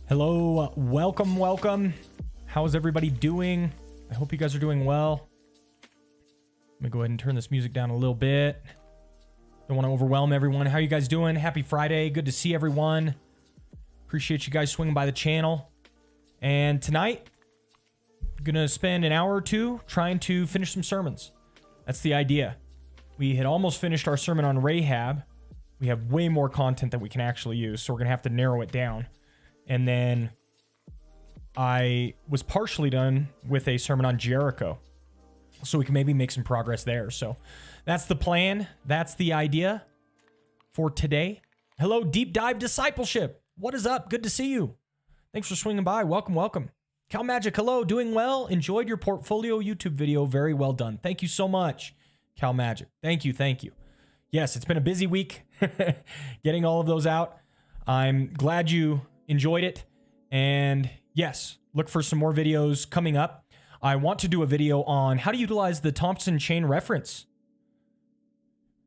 Hello, welcome. How's everybody doing? I hope you guys are doing well. Let me go ahead and turn this music down a little bit. Don't want to overwhelm everyone. How you guys doing? Happy Friday. Good to see everyone. Appreciate you guys swinging by the channel. And tonight, I'm going to spend an hour or two trying to finish some sermons. That's the idea. We had almost finished our sermon on Rahab. We have way more content that we can actually use, so we're going to have to narrow it down. And then I was partially done with a sermon on Jericho, so we can maybe make some progress there. So that's the plan. That's the idea for today. Hello, Deep Dive Discipleship. What is up? Good to see you. Thanks for swinging by. Welcome. Cal Magic, hello. Doing well. Enjoyed your portfolio YouTube video. Very well done. Thank you so much, Cal Magic. Thank you. Yes, it's been a busy week getting all of those out. I'm glad you enjoyed it. And yes, look for some more videos coming up. I want to do a video on how to utilize the Thompson chain reference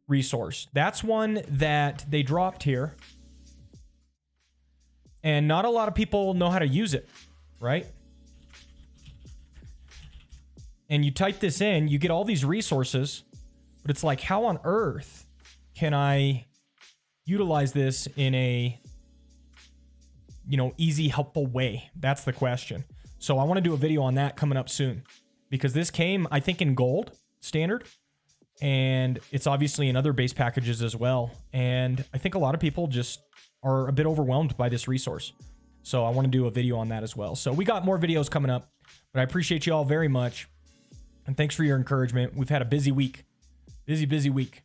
resource. That's one that they dropped here. And not a lot of people know how to use it, right? And you type this in, you get all these resources, but it's like, how on earth can I utilize this in a easy, helpful way? That's the question. So I want to do a video on that coming up soon, because this came, I think, in gold standard, and it's obviously in other base packages as well. And I think a lot of people just are a bit overwhelmed by this resource. So I want to do a video on that as well. So we got more videos coming up, but I appreciate you all very much. And thanks for your encouragement. We've had a busy week. Busy week.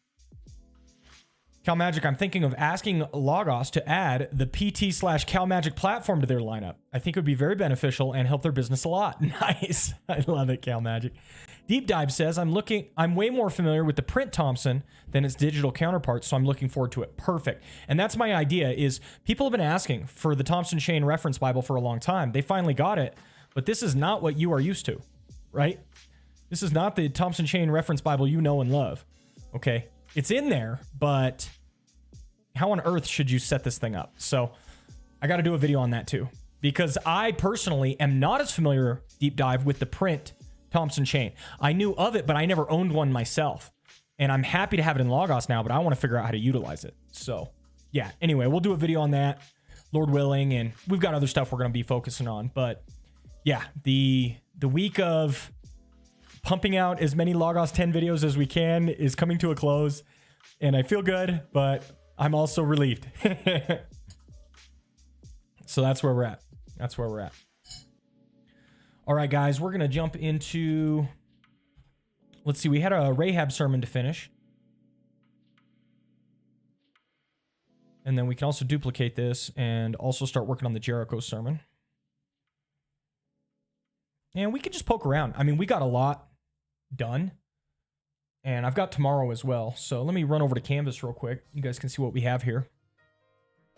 Cal Magic, I'm thinking of asking Logos to add the PT/Cal Magic platform to their lineup. I think it would be very beneficial and help their business a lot. Nice. I love it, Cal Magic. Deep Dive says, I'm way more familiar with the print Thompson than its digital counterpart, so I'm looking forward to it. Perfect. And that's my idea, is people have been asking for the Thompson Chain Reference Bible for a long time. They finally got it, but this is not what you are used to, right? This is not the Thompson Chain Reference Bible you know and love, okay? It's in there, but how on earth should you set this thing up? So I got to do a video on that too, because I personally am not as familiar, Deep Dive, with the print Thompson chain. I knew of it, but I never owned one myself. And I'm happy to have it in Logos now, but I want to figure out how to utilize it. So yeah, anyway, we'll do a video on that, Lord willing, and we've got other stuff we're going to be focusing on. But yeah, the week of pumping out as many Logos 10 videos as we can is coming to a close, and I feel good, but I'm also relieved. So that's where we're at. All right, guys, we're going to jump into, let's see, we had a Rahab sermon to finish. And then we can also duplicate this and also start working on the Jericho sermon. And we can just poke around. I mean, we got a lot done. And I've got tomorrow as well. So let me run over to Canvas real quick. You guys can see what we have here.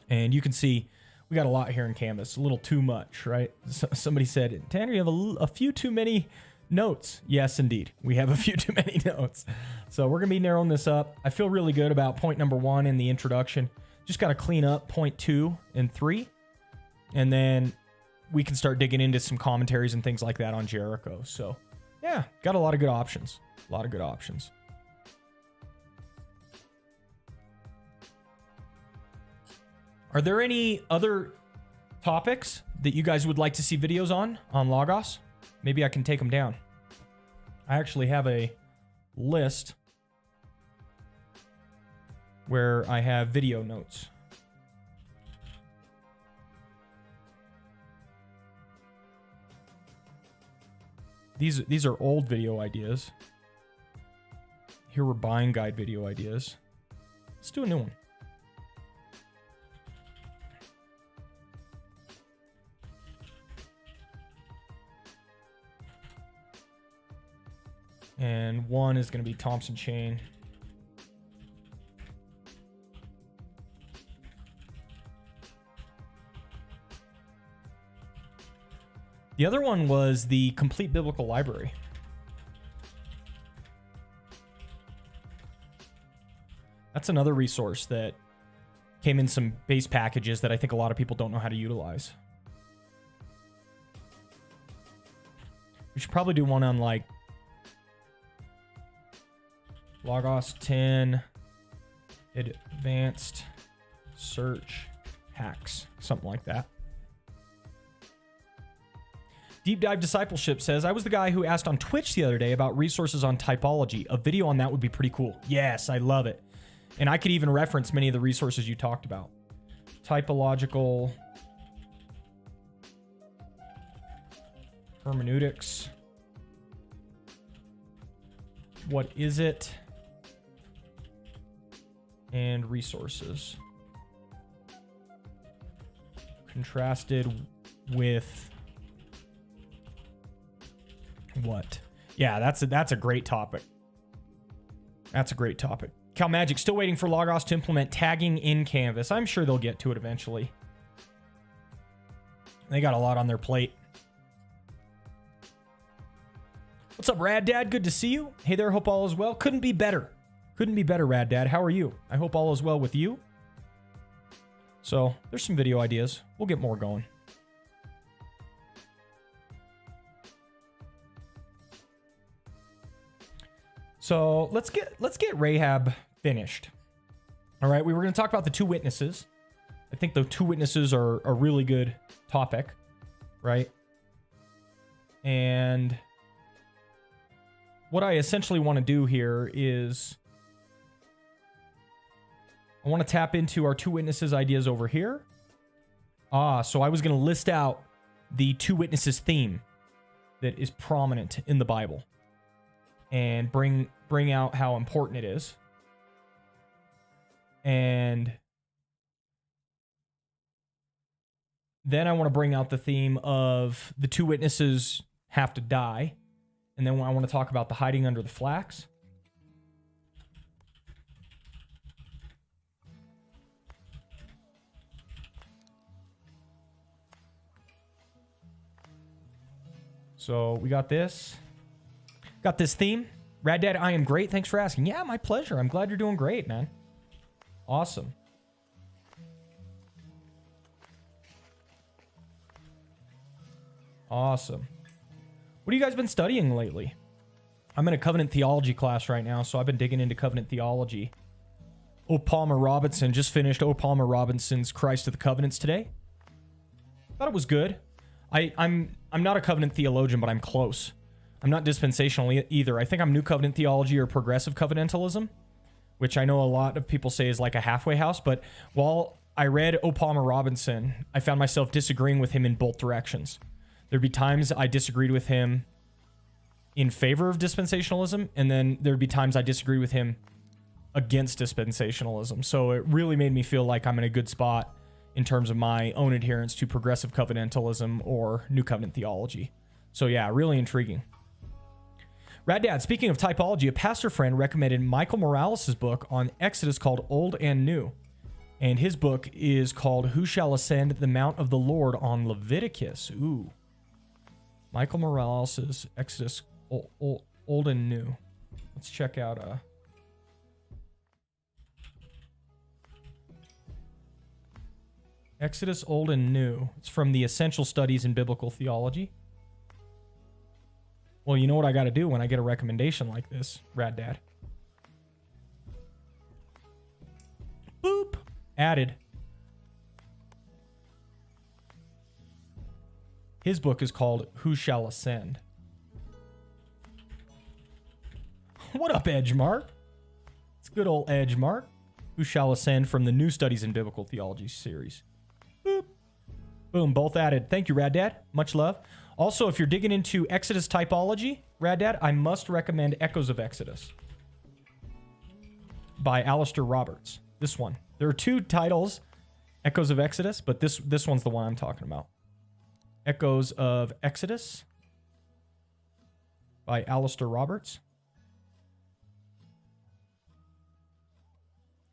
And you can see we got a lot here in Canvas. A little too much, right? Somebody said, Tanner, you have a few too many notes. Yes, indeed. We have a few too many notes. So we're going to be narrowing this up. I feel really good about point number 1 in the introduction. Just got to clean up point 2 and 3. And then we can start digging into some commentaries and things like that on Jericho. So yeah, got a lot of good options. Are there any other topics that you guys would like to see videos on Logos? Maybe I can take them down. I actually have a list where I have video notes. These are old video ideas. Here were buying guide video ideas. Let's do a new one. And one is going to be Thompson chain. The other one was the Complete Biblical Library. That's another resource that came in some base packages that I think a lot of people don't know how to utilize. We should probably do one on like Logos 10 advanced search hacks, something like that. Deep Dive Discipleship says, I was the guy who asked on Twitch the other day about resources on typology. A video on that would be pretty cool. Yes, I love it. And I could even reference many of the resources you talked about. Typological hermeneutics. What is it? And resources. Contrasted with what? Yeah, that's a great topic. That's a great topic. Cal Magic still waiting for Logos to implement tagging in Canvas. I'm sure they'll get to it eventually. They got a lot on their plate. What's up, Rad Dad? Good to see you. Hey there, hope all is well. Couldn't be better. Couldn't be better, Rad Dad. How are you? I hope all is well with you. So, there's some video ideas. We'll get more going. So, let's get Rahab finished. All right, we were going to talk about the two witnesses. I think the two witnesses are a really good topic, right? And what I essentially want to do here is I want to tap into our two witnesses ideas over here. So I was going to list out the two witnesses theme that is prominent in the Bible and bring out how important it is. And then I want to bring out the theme of the two witnesses have to die. And then I want to talk about the hiding under the flax. So we got this. Got this theme. Rad Dad, I am great. Thanks for asking. Yeah, my pleasure. I'm glad you're doing great, man. Awesome. Awesome. What have you guys been studying lately? I'm in a covenant theology class right now, so I've been digging into covenant theology. O. Palmer Robinson just finished O. Palmer Robinson's Christ of the Covenants today. Thought it was good. I'm not a covenant theologian, but I'm close. I'm not dispensational either. I think I'm New Covenant theology or progressive covenantalism, which I know a lot of people say is like a halfway house. But while I read O. Palmer Robinson, I found myself disagreeing with him in both directions. There'd be times I disagreed with him in favor of dispensationalism, and then there'd be times I disagreed with him against dispensationalism. So it really made me feel like I'm in a good spot in terms of my own adherence to progressive covenantalism or New Covenant theology. So yeah, really intriguing. Rad Dad, speaking of typology, a pastor friend recommended Michael Morales' book on Exodus called Old and New. And his book is called Who Shall Ascend the Mount of the Lord on Leviticus. Ooh. Michael Morales' Exodus Old and New. Let's check out Exodus Old and New. It's from the Essential Studies in Biblical Theology. Well, you know what I got to do when I get a recommendation like this, Rad Dad? Boop. Added. His book is called Who Shall Ascend. What up, Edgemark? It's good old Edgemark. Who Shall Ascend from the New Studies in Biblical Theology series. Boop. Boom, both added. Thank you, Rad Dad. Much love. Also, if you're digging into Exodus typology, Rad Dad, I must recommend Echoes of Exodus by Alistair Roberts. This one. There are two titles, Echoes of Exodus, but this one's the one I'm talking about. Echoes of Exodus by Alistair Roberts.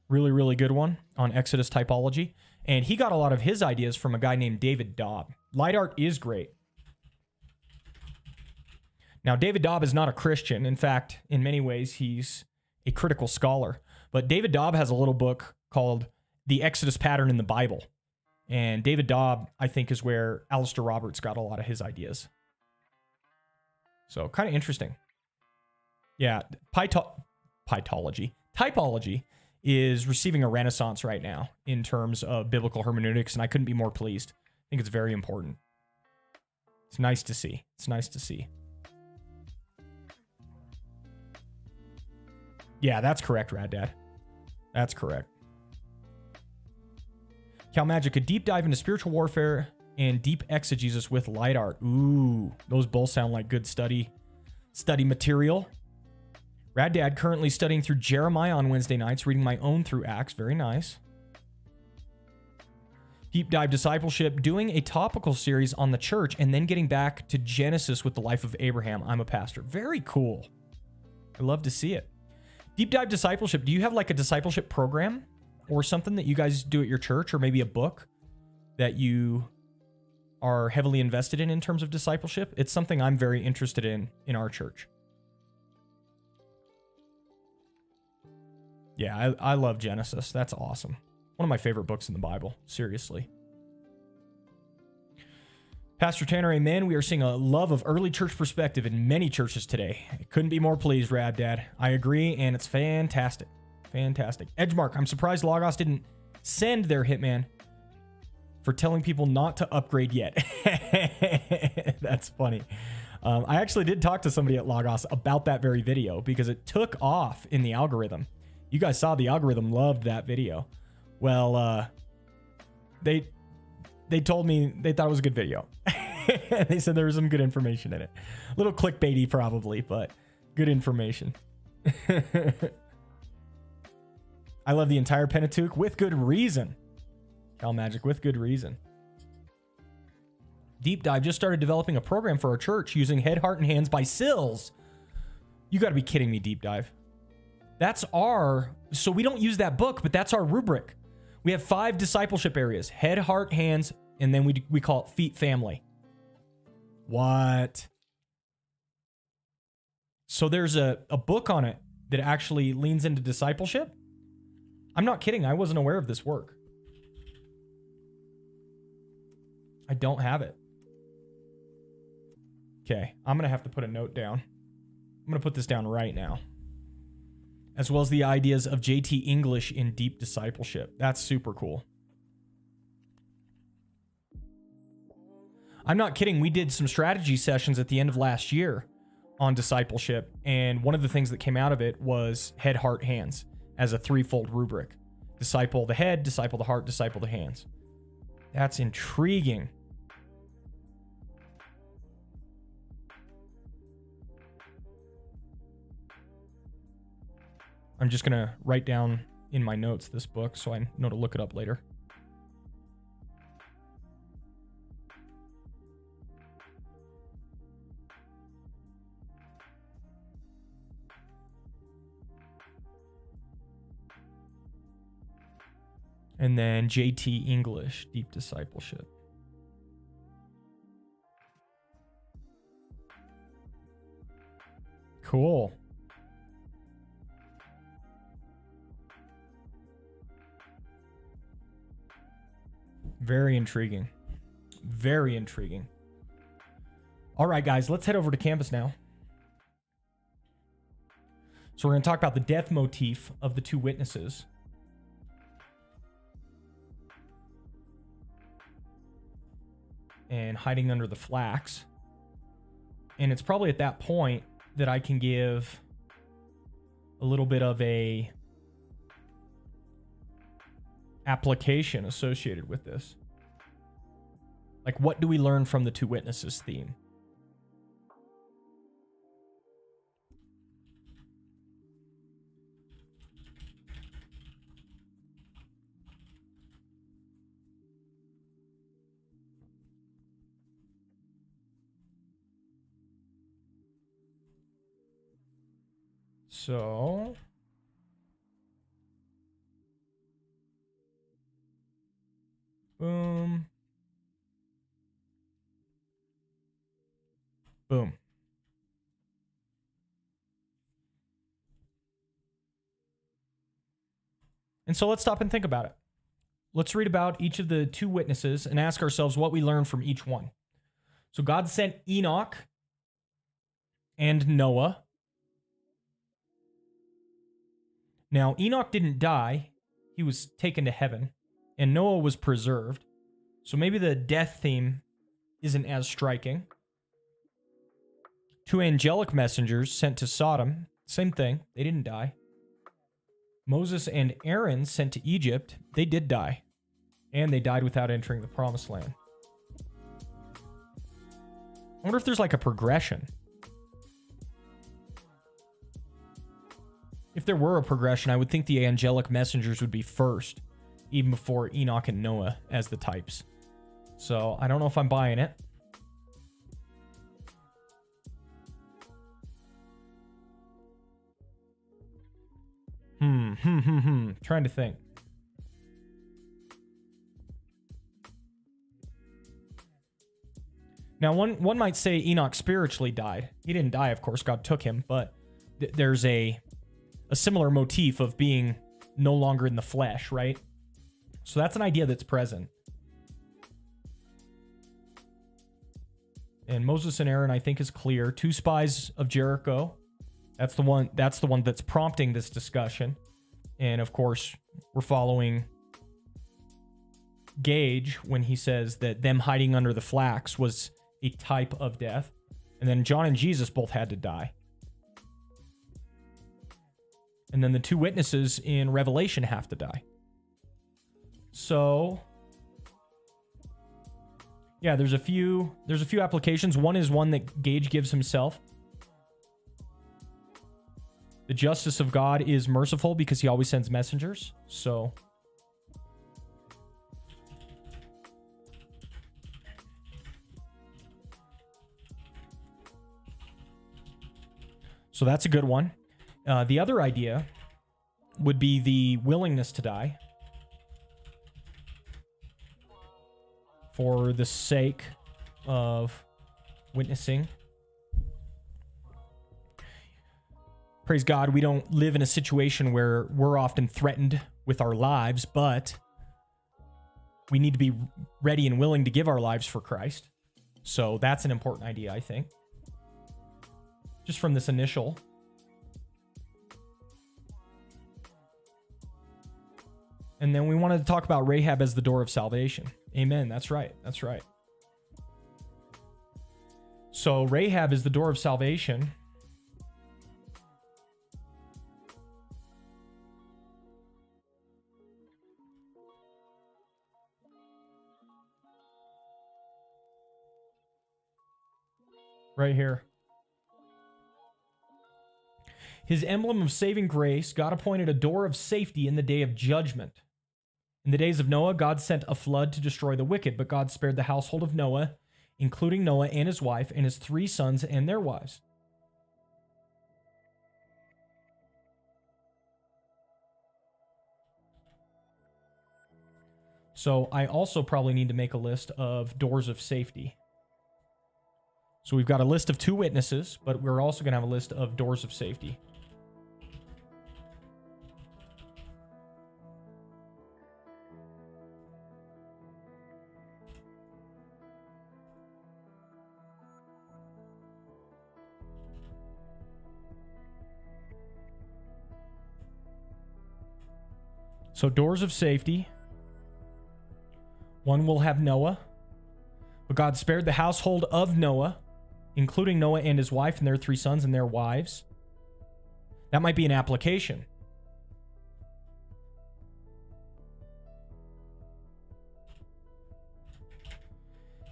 Really, really good one on Exodus typology. And he got a lot of his ideas from a guy named David Dobb. Light art is great. Now, David Dobb is not a Christian. In fact, in many ways, he's a critical scholar. But David Dobb has a little book called The Exodus Pattern in the Bible. And David Dobb, I think, is where Alistair Roberts got a lot of his ideas. So kind of interesting. Yeah, typology is receiving a renaissance right now in terms of biblical hermeneutics, and I couldn't be more pleased. I think it's very important. It's nice to see. It's nice to see. Yeah, that's correct, Rad Dad. That's correct. Cal Magic, a deep dive into spiritual warfare and deep exegesis with light art. Ooh, those both sound like good study material. Rad Dad, currently studying through Jeremiah on Wednesday nights, reading my own through Acts. Very nice. Deep dive discipleship, doing a topical series on the church and then getting back to Genesis with the life of Abraham. I'm a pastor. Very cool. I love to see it. Deep dive discipleship. Do you have like a discipleship program or something that you guys do at your church, or maybe a book that you are heavily invested in terms of discipleship? It's something I'm very interested in our church. Yeah, I love Genesis. That's awesome. One of my favorite books in the Bible. Seriously. Pastor Tanner, amen. We are seeing a love of early church perspective in many churches today. I couldn't be more pleased, Rad Dad. I agree, and it's fantastic. Fantastic. Edgemark, I'm surprised Logos didn't send their hitman for telling people not to upgrade yet. That's funny. I actually did talk to somebody at Logos about that very video because it took off in the algorithm. You guys saw the algorithm loved that video. Well, they told me they thought it was a good video. They said there was some good information in it. A little clickbaity probably, but good information. I love the entire Pentateuch with good reason. Cal Magic with good reason. Deep Dive just started developing a program for our church using Head, Heart, and Hands by Sills. You got to be kidding me, Deep Dive. So we don't use that book, but that's our rubric. We have 5 discipleship areas: head, heart, hands, and then we call it feet, family. What? So there's a book on it that actually leans into discipleship? I'm not kidding. I wasn't aware of this work. I don't have it. Okay, I'm going to have to put a note down. I'm going to put this down right now. As well as the ideas of JT English in deep discipleship. That's super cool. I'm not kidding. We did some strategy sessions at the end of last year on discipleship, and one of the things that came out of it was head, heart, hands as a threefold rubric. Disciple the head, disciple the heart, disciple the hands. That's intriguing. I'm just going to write down in my notes this book so I know to look it up later. And then JT English, Deep Discipleship. Cool. Very intriguing. Very intriguing. All right, guys, let's head over to Canvas now. So we're going to talk about the death motif of the 2 witnesses. And hiding under the flax. And it's probably at that point that I can give a little bit of a application associated with this. Like, what do we learn from the 2 witnesses theme? So boom. Boom. And so let's stop and think about it. Let's read about each of the 2 witnesses and ask ourselves what we learned from each one. So God sent Enoch and Noah. Now, Enoch didn't die. He was taken to heaven, and Noah was preserved. So maybe the death theme isn't as striking. 2 angelic messengers sent to Sodom. Same thing. They didn't die. Moses and Aaron sent to Egypt. They did die. And they died without entering the promised land. I wonder if there's like a progression. If there were a progression, I would think the angelic messengers would be first, even before Enoch and Noah as the types. So I don't know if I'm buying it. Trying to think. Now, one might say Enoch spiritually died. He didn't die, of course. God took him, but there's a similar motif of being no longer in the flesh, right? So that's an idea that's present. And Moses and Aaron, I think, is clear. 2 spies of Jericho. That's the one that's prompting this discussion. And of course, we're following Gage when he says that them hiding under the flax was a type of death. And then John and Jesus both had to die. And then the 2 witnesses in Revelation have to die. So yeah, there's a few applications. One is one that Gage gives himself. The justice of God is merciful because he always sends messengers. So that's a good one. The other idea would be the willingness to die for the sake of witnessing. Praise God, we don't live in a situation where we're often threatened with our lives, but we need to be ready and willing to give our lives for Christ. So that's an important idea, I think. Just from this initial. And then we wanted to talk about Rahab as the door of salvation. Amen. That's right. That's right. So Rahab is the door of salvation. Right here. His emblem of saving grace, God appointed a door of safety in the day of judgment. In the days of Noah, God sent a flood to destroy the wicked, but God spared the household of Noah, including Noah and his wife and his 3 sons and their wives. So I also probably need to make a list of doors of safety. So we've got a list of 2 witnesses, but we're also going to have a list of doors of safety. So doors of safety. One will have Noah. But God spared the household of Noah, including Noah and his wife and their 3 sons and their wives. That might be an application.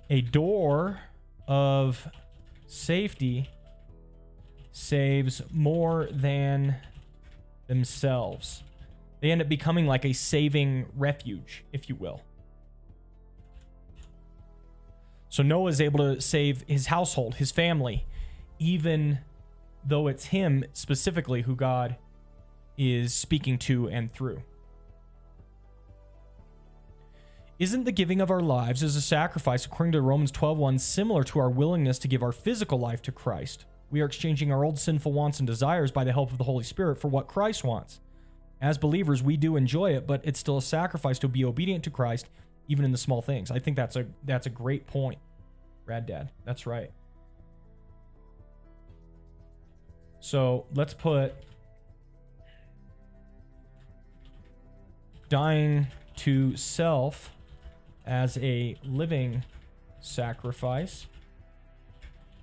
A door of safety saves more than themselves. They end up becoming like a saving refuge, if you will. So Noah is able to save his household, his family, even though it's him specifically who God is speaking to and through. Isn't the giving of our lives as a sacrifice, according to Romans 12:1, similar to our willingness to give our physical life to Christ? We are exchanging our old sinful wants and desires by the help of the Holy Spirit for what Christ wants. As believers, we do enjoy it, but it's still a sacrifice to be obedient to Christ, even in the small things. I think that's a great point, Rad Dad. That's right. So let's put dying to self as a living sacrifice.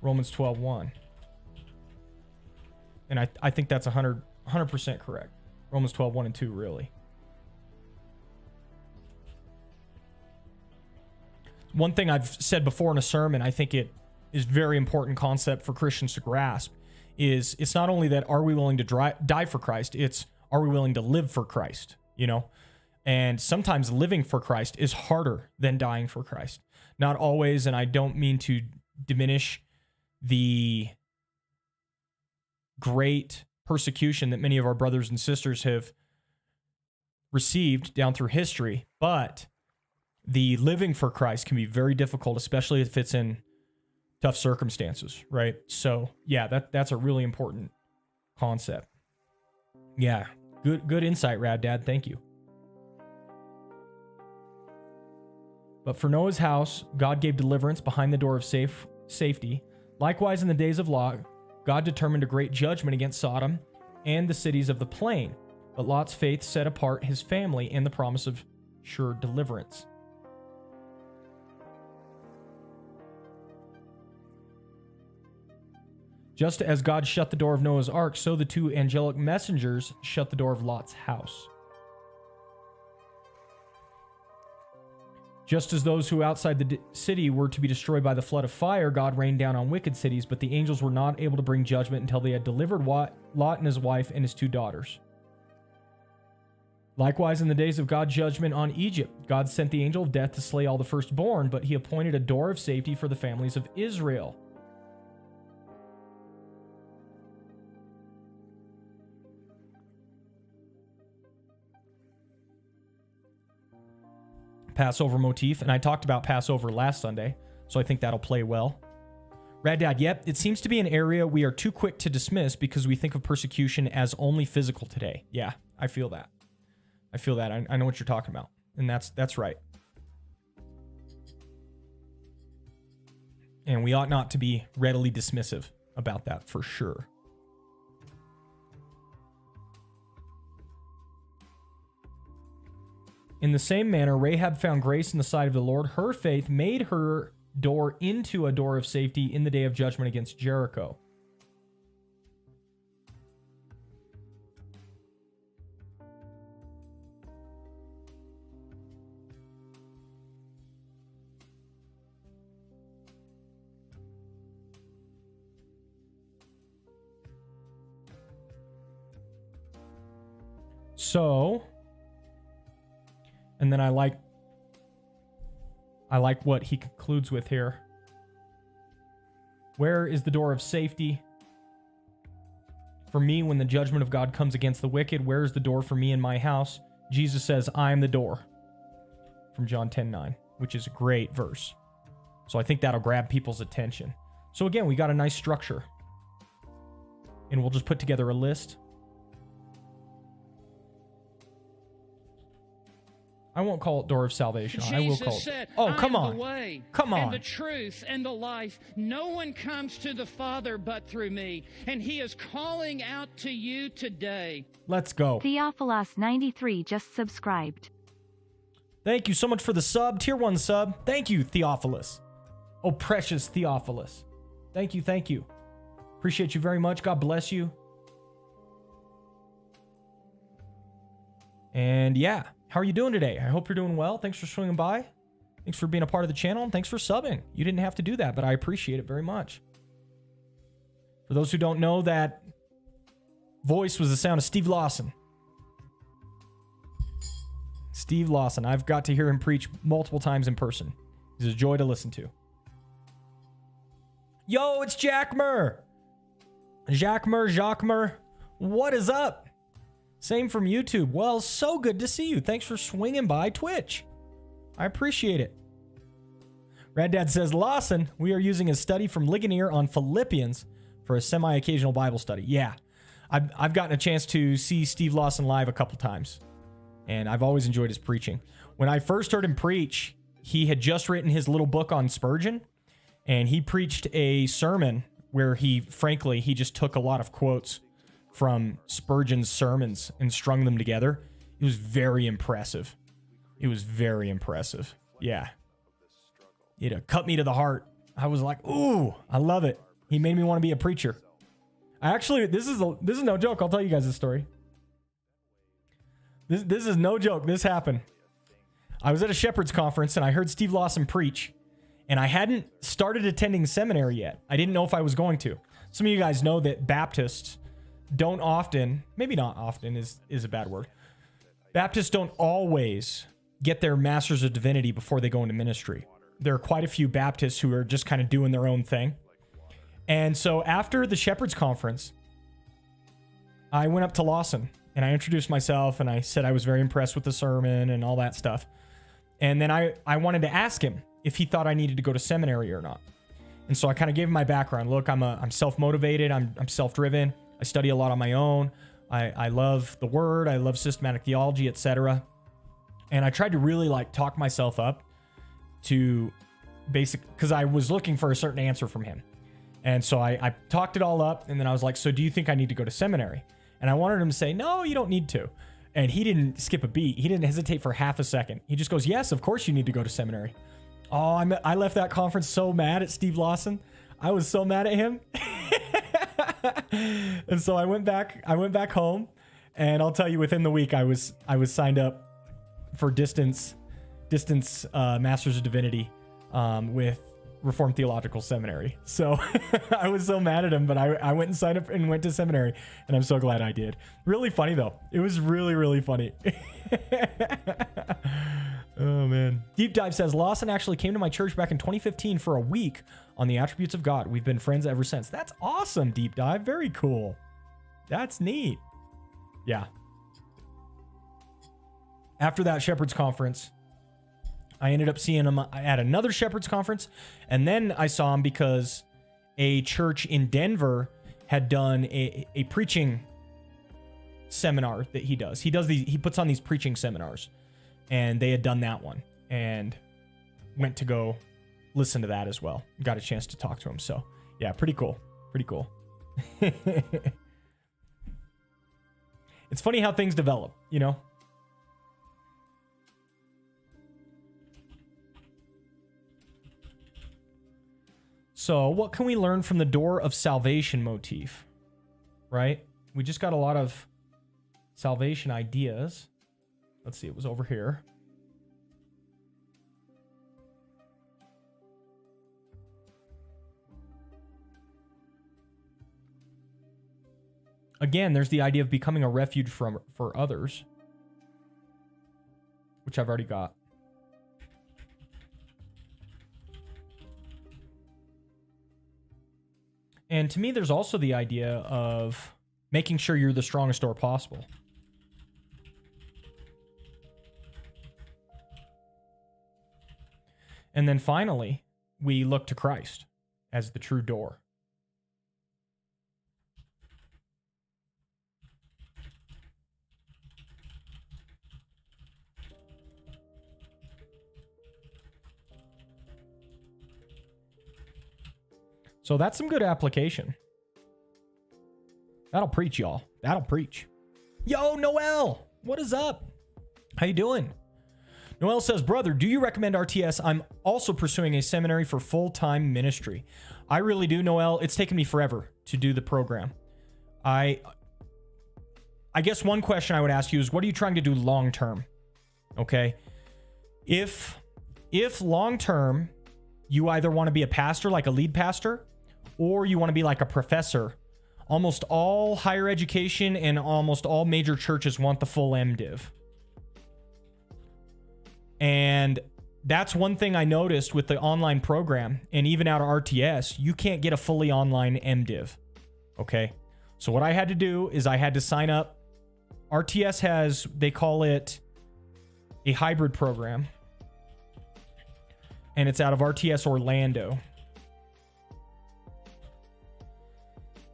Romans 12:1. And I think that's 100% correct. Romans 12:1 and 2, really. One thing I've said before in a sermon, I think it is very important concept for Christians to grasp, is it's not only that are we willing to die for Christ, it's are we willing to live for Christ, you know? And sometimes living for Christ is harder than dying for Christ. Not always, and I don't mean to diminish the great persecution that many of our brothers and sisters have received down through history, but the living for Christ can be very difficult, especially if it's in tough circumstances, right? So yeah, that's a really important concept. Yeah, good insight, Rad Dad. Thank you. But for Noah's house, God gave deliverance behind the door of safety. Likewise, in the days of Lot, God determined a great judgment against Sodom and the cities of the plain. But Lot's faith set apart his family and the promise of sure deliverance. Just as God shut the door of Noah's ark, so the two angelic messengers shut the door of Lot's house. Just as those who outside the city were to be destroyed by the flood of fire, God rained down on wicked cities, but the angels were not able to bring judgment until they had delivered Lot and his wife and his 2 daughters. Likewise, in the days of God's judgment on Egypt, God sent the angel of death to slay all the firstborn, but he appointed a door of safety for the families of Israel. Passover motif, and I talked about Passover last Sunday, so I think that'll play well. Rad Dad, yep, it seems to be an area we are too quick to dismiss because we think of persecution as only physical today. Yeah, I feel that. I know what you're talking about, and that's right. And we ought not to be readily dismissive about that, for sure. In the same manner, Rahab found grace in the sight of the Lord. Her faith made her door into a door of safety in the day of judgment against Jericho. So, and then I like what he concludes with here. Where is the door of safety for me when the judgment of God comes against the wicked? Where is the door for me in my house? Jesus says, I am the door, from John 10:9, which is a great verse. So I think that'll grab people's attention. So again, we got a nice structure. And we'll just put together a list. I won't call it door of salvation. I will call it. Said, oh, come on. The way, come on. And the truth and the life. No one comes to the Father but through me. And he is calling out to you today. Let's go. Theophilus 93 just subscribed. Thank you so much for the sub. Tier 1 sub. Thank you, Theophilus. Oh, precious Theophilus. Thank you. Thank you. Appreciate you very much. God bless you. And yeah. How are you doing today? I hope you're doing well. Thanks for swinging by. Thanks for being a part of the channel. And thanks for subbing. You didn't have to do that, but I appreciate it very much. For those who don't know, that voice was the sound of Steve Lawson. Steve Lawson. I've got to hear him preach multiple times in person. He's a joy to listen to. Yo, it's Jackmer. Jackmer. What is up? Same from YouTube. Well, so good to see you. Thanks for swinging by Twitch. I appreciate it. Rad Dad says, Lawson, we are using a study from Ligonier on Philippians for a semi-occasional Bible study. Yeah, I've gotten a chance to see Steve Lawson live a couple times, and I've always enjoyed his preaching. When I first heard him preach, he had just written his little book on Spurgeon, and he preached a sermon where he just took a lot of quotes from Spurgeon's sermons and strung them together. It was very impressive. It was very impressive. Yeah. It cut me to the heart. I was like, ooh, I love it. He made me want to be a preacher. This is no joke. I'll tell you guys this story. This is no joke. This happened. I was at a Shepherd's Conference and I heard Steve Lawson preach, and I hadn't started attending seminary yet. I didn't know if I was going to. Some of you guys know that Baptists don't often, maybe not often is a bad word. Baptists don't always get their Masters of Divinity before they go into ministry. There are quite a few Baptists who are just kind of doing their own thing. And so after the Shepherd's Conference, I went up to Lawson and I introduced myself and I said I was very impressed with the sermon and all that stuff. And then I wanted to ask him if he thought I needed to go to seminary or not. And so I kind of gave him my background. Look, I'm self-motivated. I'm self-driven. I study a lot on my own. I love the word. I love systematic theology, etc. And I tried to really talk myself up to because I was looking for a certain answer from him. And so I talked it all up, and then I was like, so do you think I need to go to seminary? And I wanted him to say, no, you don't need to. And he didn't skip a beat. He didn't hesitate for half a second. He just goes, yes, of course you need to go to seminary. Oh, I left that conference so mad at Steve Lawson. I was so mad at him. And so I went back home, and I'll tell you, within the week I was signed up for distance Masters of Divinity with Reformed Theological Seminary. So I was so mad at him, but I went and signed up and went to seminary, and I'm so glad I did. Really funny though. It was really, really funny. Oh man. Deep Dive says, Lawson actually came to my church back in 2015 for a week on the attributes of God. We've been friends ever since. That's awesome, Deep Dive. Very cool. That's neat. Yeah. After that Shepherd's Conference, I ended up seeing him at another Shepherd's Conference, and then I saw him because a church in Denver had done a preaching seminar that he does. He puts on these preaching seminars, and they had done that one, and went to go listen to that as well. Got a chance to talk to him. So yeah, pretty cool. Pretty cool. It's funny how things develop, you know? So what can we learn from the door of salvation motif, right? We just got a lot of salvation ideas. Let's see, it was over here. Again, there's the idea of becoming a refuge for others, which I've already got. And to me, there's also the idea of making sure you're the strongest door possible. And then finally, we look to Christ as the true door. So that's some good application. That'll preach, y'all. That'll preach. Yo, Noel, what is up? How you doing? Noel says, brother, do you recommend RTS? I'm also pursuing a seminary for full-time ministry. I really do, Noel. It's taken me forever to do the program. I guess one question I would ask you is, what are you trying to do long-term? Okay. If long-term, you either want to be a pastor, like a lead pastor, or you want to be like a professor, almost all higher education and almost all major churches want the full MDiv. And that's one thing I noticed with the online program, and even out of RTS, you can't get a fully online MDiv. Okay. So what I had to do is I had to sign up. RTS has, they call it a hybrid program, and it's out of RTS Orlando.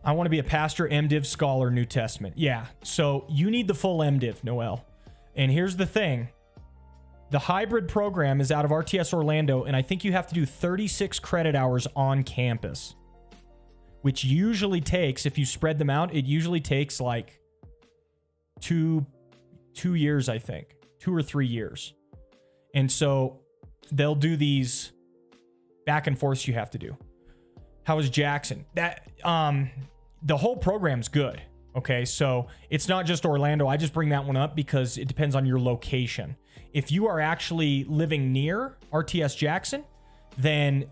I want to be a pastor, MDiv, scholar, New Testament. Yeah, so you need the full MDiv, Noel. And here's the thing. The hybrid program is out of RTS Orlando, and I think you have to do 36 credit hours on campus, which usually takes, if you spread them out, it usually takes like two years, I think, 2 or 3 years. And so they'll do these back and forths you have to do. How is Jackson? That the whole program's good. Okay, so it's not just Orlando. I just bring that one up because it depends on your location. If you are actually living near RTS Jackson, then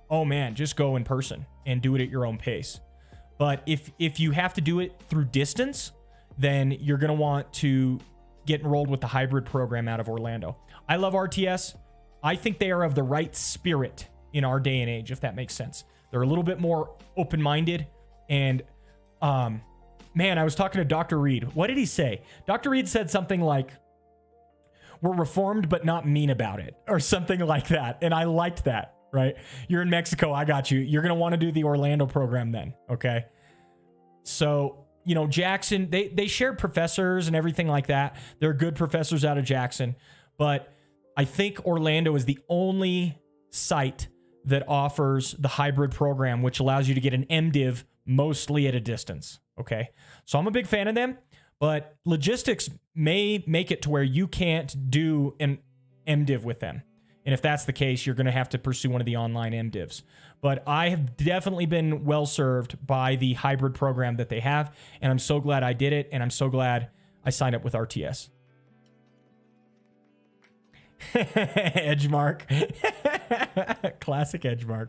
oh man, just go in person and do it at your own pace. But if you have to do it through distance, then you're going to want to get enrolled with the hybrid program out of Orlando. I love RTS. I think they are of the right spirit in our day and age, if that makes sense. They're a little bit more open-minded. And, man, I was talking to Dr. Reed. What did he say? Dr. Reed said something like, we're reformed, but not mean about it, or something like that. And I liked that, right? You're in Mexico. I got you. You're going to want to do the Orlando program then. Okay. So, you know, Jackson, they shared professors and everything like that. They're good professors out of Jackson, but I think Orlando is the only site that offers the hybrid program, which allows you to get an MDiv mostly at a distance. Okay. So I'm a big fan of them, but logistics may make it to where you can't do an MDiv with them. And if that's the case, you're going to have to pursue one of the online MDivs. But I have definitely been well served by the hybrid program that they have. And I'm so glad I did it. And I'm so glad I signed up with RTS. Edgemark. Classic Edgemark.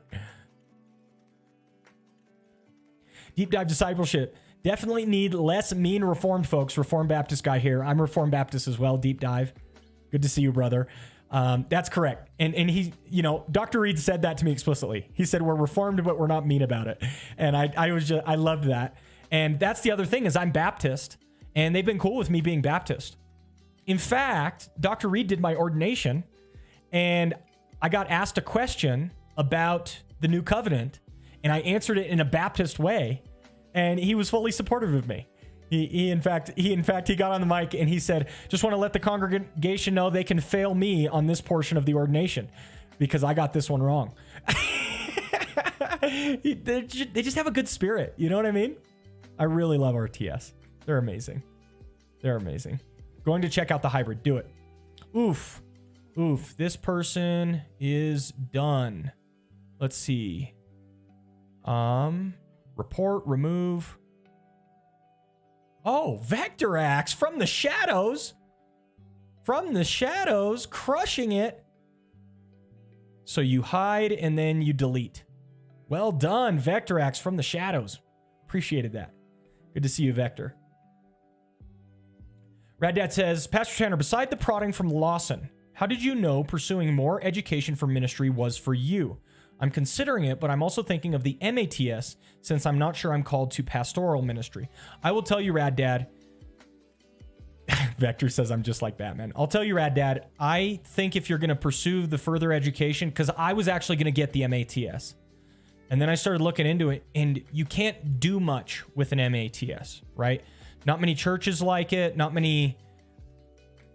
Deep dive discipleship. Definitely need less mean Reformed folks. Reformed Baptist guy here. I'm Reformed Baptist as well. Deep dive. Good to see you, brother. That's correct. And he, you know, Dr. Reed said that to me explicitly. He said, we're Reformed, but we're not mean about it. And I loved that. And that's the other thing is I'm Baptist and they've been cool with me being Baptist. In fact, Dr. Reed did my ordination and I got asked a question about the new covenant and I answered it in a Baptist way. And he was fully supportive of me. He in fact, he got on the mic and he said, just want to let the congregation know they can fail me on this portion of the ordination because I got this one wrong. They just have a good spirit. You know what I mean? I really love RTS. They're amazing. They're amazing. Going to check out the hybrid. Do it. Oof. This person is done. Let's see. Report, remove. Oh, Vectorax from the shadows. From the shadows, crushing it. So you hide and then you delete. Well done, Vectorax from the shadows. Appreciated that. Good to see you, Vector. Rad Dad says, Pastor Tanner, beside the prodding from Lawson, how did you know pursuing more education for ministry was for you? I'm considering it, but I'm also thinking of the MATS since I'm not sure I'm called to pastoral ministry. I will tell you, Rad Dad. Vector says I'm just like Batman. I'll tell you, Rad Dad, I think if you're going to pursue the further education, because I was actually going to get the MATS. And then I started looking into it, and you can't do much with an MATS, right? Not many churches like it. Not many,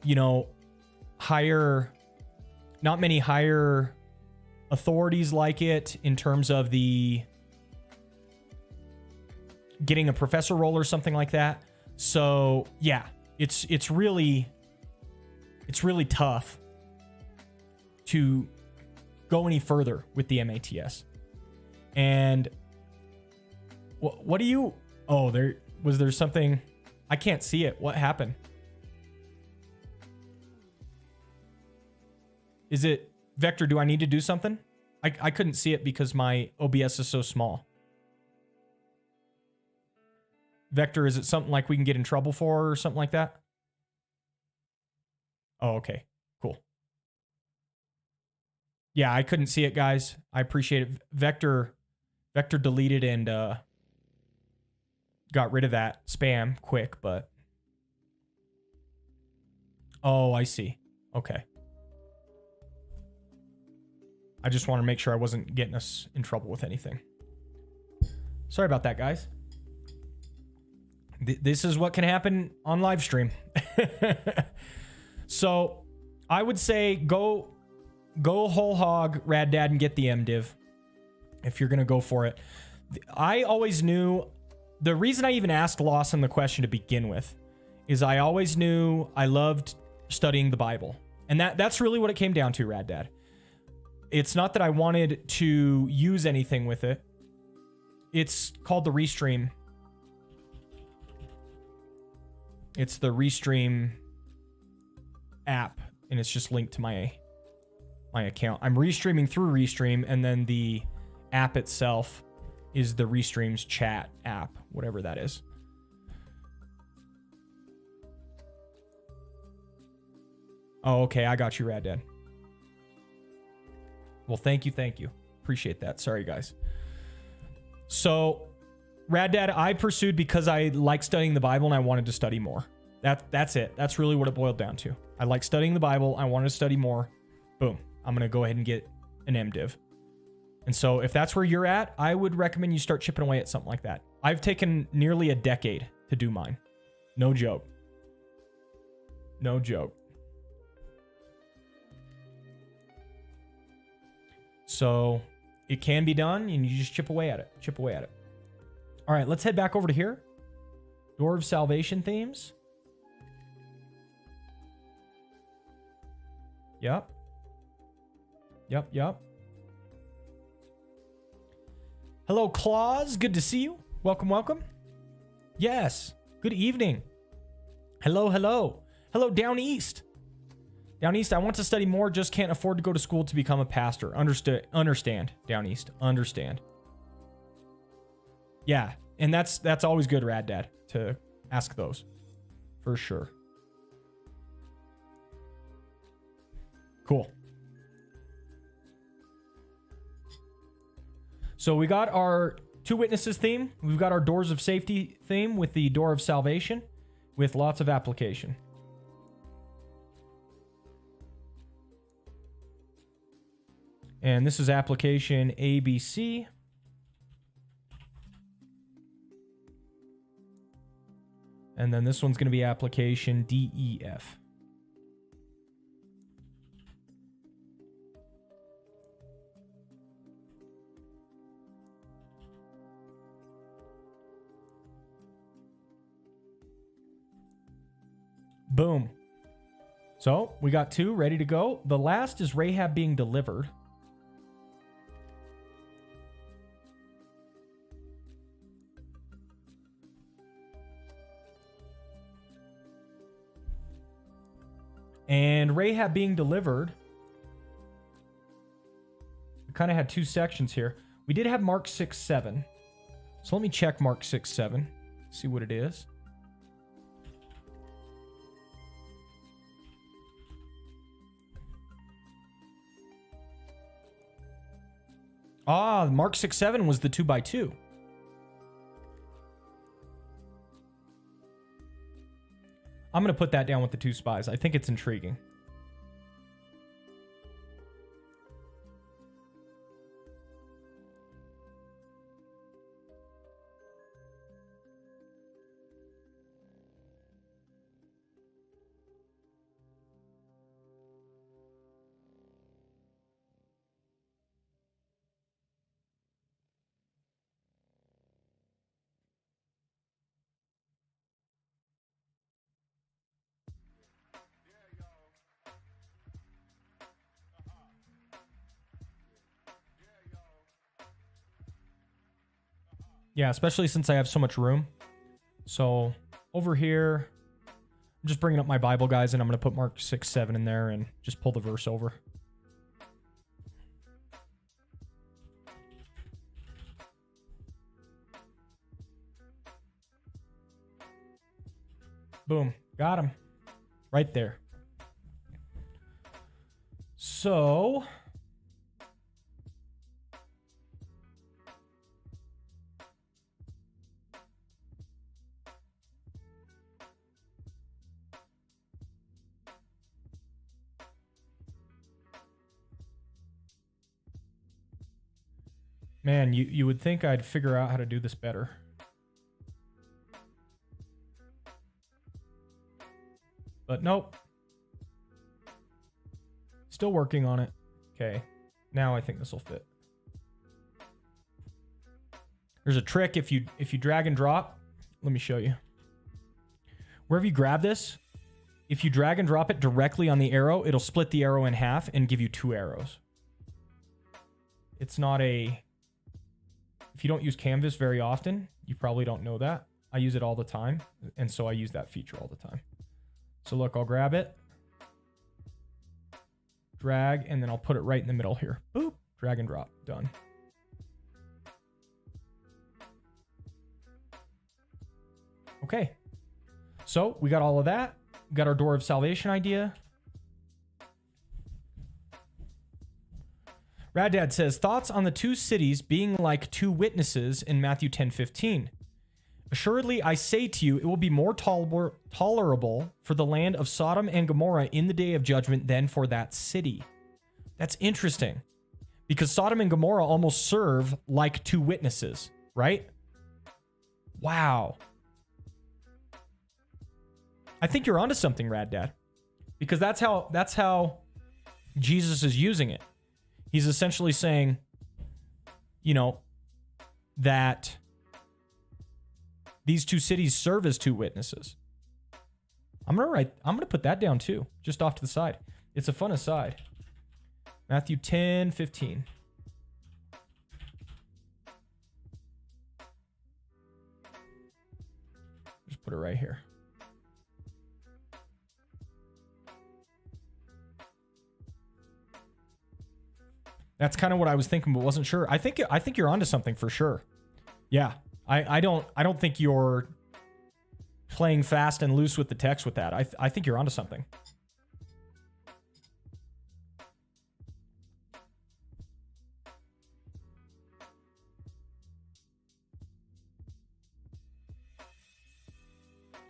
not many higher authorities like it in terms of the getting a professor role or something like that. So yeah, it's really tough to go any further with the MATS. And what do you, was there something, I can't see it. What happened? Is it Vector? Do I need to do something? I couldn't see it because my OBS is so small. Vector, is it something like we can get in trouble for or something like that? Oh, okay. Cool. Yeah, I couldn't see it, guys. I appreciate it. Vector deleted and got rid of that spam quick, but... Oh, I see. Okay. I just want to make sure I wasn't getting us in trouble with anything. Sorry about that, guys. This is what can happen on live stream. So I would say go whole hog, Rad Dad, and get the MDiv if you're going to go for it. I always knew, the reason I even asked Lawson the question to begin with is I always knew I loved studying the Bible. And that's really what it came down to, Rad Dad. It's not that I wanted to use anything with it. It's called the Restream. It's the Restream app, and it's just linked to my account. I'm restreaming through Restream, and then the app itself is the Restream's chat app, whatever that is. Oh, okay, I got you, Rad Dad. Well, thank you. Appreciate that. Sorry, guys. So, Rad Dad, I pursued because I like studying the Bible and I wanted to study more. That's it. That's really what it boiled down to. I like studying the Bible. I wanted to study more. Boom. I'm going to go ahead and get an MDiv. And so if that's where you're at, I would recommend you start chipping away at something like that. I've taken nearly a decade to do mine. No joke. No joke. So it can be done, and you just chip away at it. Chip away at it. All right, let's head back over to here. Door of Salvation themes. Yep. Hello, Claus. Good to see you. Welcome. Yes. Good evening. Hello. Hello, Down East. Down East, I want to study more, just can't afford to go to school to become a pastor. Understand, Down East. Understand. Yeah, and that's always good, Rad Dad, to ask those. For sure. Cool. So we got our Two Witnesses theme. We've got our Doors of Safety theme with the Door of Salvation with lots of application. And this is application ABC. And then this one's going to be application DEF. Boom. So we got two ready to go. The last is Rahab being delivered. And Rahab being delivered, we kind of had two sections here. We did have Mark 6:7. So let me check Mark 6:7, see what it is. Ah, Mark 6:7 was the 2x2. I'm going to put that down with the two spies. I think it's intriguing. Yeah, especially since I have so much room. So over here, I'm just bringing up my Bible, guys, and I'm going to put Mark 6:7 in there and just pull the verse over. Boom. Got him. Right there. So... Man, you would think I'd figure out how to do this better. But nope. Still working on it. Okay. Now I think this will fit. There's a trick if you drag and drop. Let me show you. Wherever you grab this, if you drag and drop it directly on the arrow, it'll split the arrow in half and give you 2 arrows. It's not a... If you don't use Canvas very often, you probably don't know that. I use it all the time, and so I use that feature all the time. So look, I'll grab it, drag, and then I'll put it right in the middle here. Boop, drag and drop, done. Okay, so we got all of that. We got our door of salvation idea. Rad Dad says, thoughts on the 2 cities being like 2 witnesses in Matthew 10:15. Assuredly, I say to you, it will be more tolerable for the land of Sodom and Gomorrah in the day of judgment than for that city. That's interesting, because Sodom and Gomorrah almost serve like 2 witnesses, right? Wow. I think you're onto something, Rad Dad, because that's how Jesus is using it. He's essentially saying, you know, that these 2 cities serve as 2 witnesses. I'm gonna put that down too, just off to the side. It's a fun aside. Matthew 10:15. Just put it right here. That's kind of what I was thinking, but wasn't sure. I think you're onto something for sure. Yeah. I don't think you're playing fast and loose with the text with that. I think you're onto something.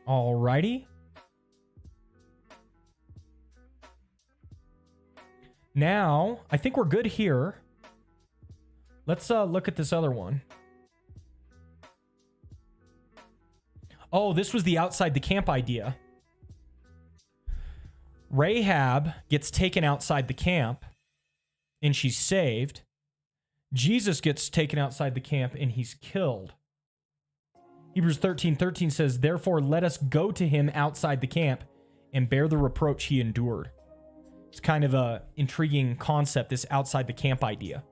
Alrighty. Now, I think we're good here. Let's look at this other one. Oh, this was the outside the camp idea. Rahab gets taken outside the camp and she's saved. Jesus gets taken outside the camp and he's killed. Hebrews 13:13 says, therefore let us go to him outside the camp and bear the reproach he endured. It's kind of a intriguing concept, this outside the camp idea.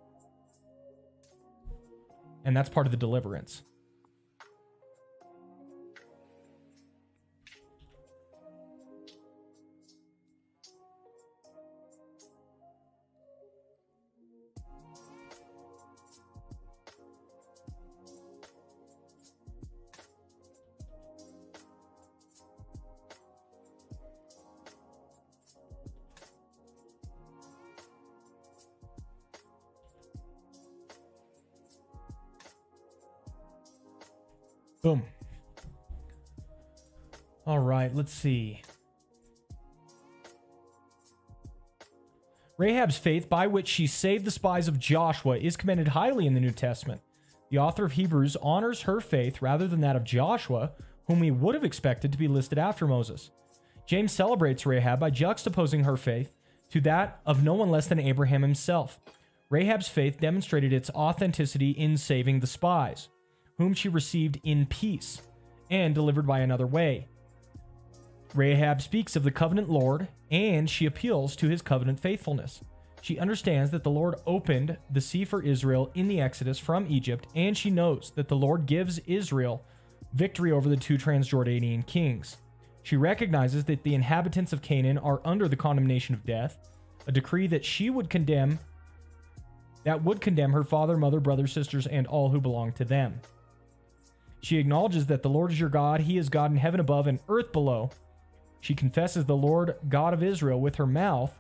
And that's part of the deliverance. Boom. All right, let's see. Rahab's faith, by which she saved the spies of Joshua, is commended highly in the New Testament. The author of Hebrews honors her faith rather than that of Joshua, whom we would have expected to be listed after Moses. James celebrates Rahab by juxtaposing her faith to that of no one less than Abraham himself. Rahab's faith demonstrated its authenticity in saving the spies, whom she received in peace and delivered by another way. Rahab speaks of the covenant Lord, and she appeals to his covenant faithfulness. She understands that the Lord opened the sea for Israel in the Exodus from Egypt, and she knows that the Lord gives Israel victory over the 2 Transjordanian kings. She recognizes that the inhabitants of Canaan are under the condemnation of death, a decree that would condemn her father, mother, brothers, sisters, and all who belong to them. She acknowledges that the Lord is your God. He is God in heaven above and earth below. She confesses the Lord God of Israel with her mouth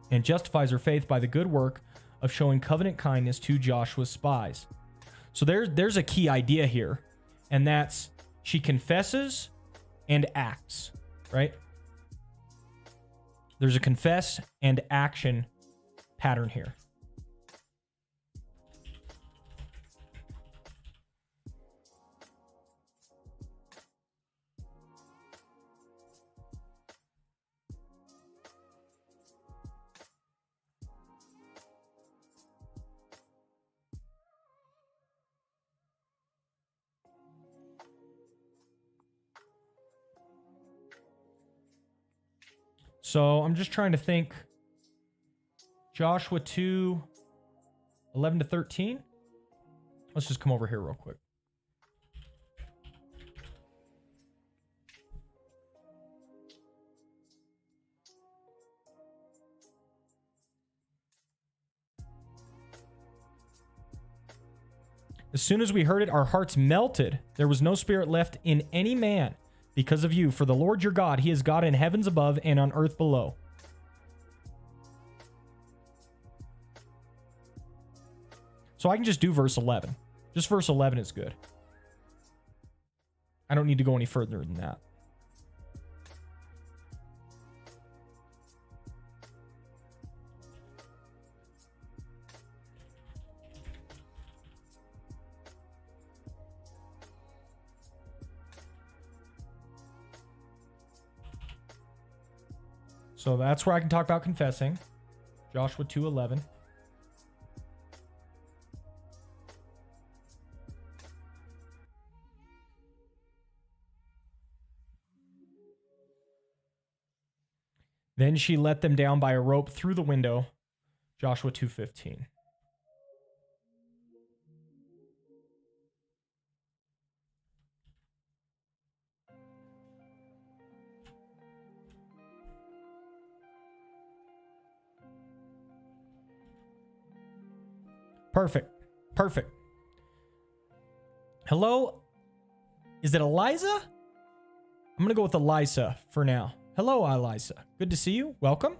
and justifies her faith by the good work of showing covenant kindness to Joshua's spies. So there's a key idea here, and that's she confesses and acts, right? There's a confess and action pattern here. So I'm just trying to think. Joshua 2, 11 to 13. Let's just come over here real quick. As soon as we heard it, our hearts melted. There was no spirit left in any man because of you. For the Lord your God, he is God in heavens above and on earth below. So I can just do verse 11. Just verse 11 is good. I don't need to go any further than that. So that's where I can talk about confessing. Joshua 2:11. Then she let them down by a rope through the window. Joshua 2:15. Perfect. Perfect. Hello? Is it Eliza? I'm going to go with Eliza for now. Hello, Eliza. Good to see you. Welcome.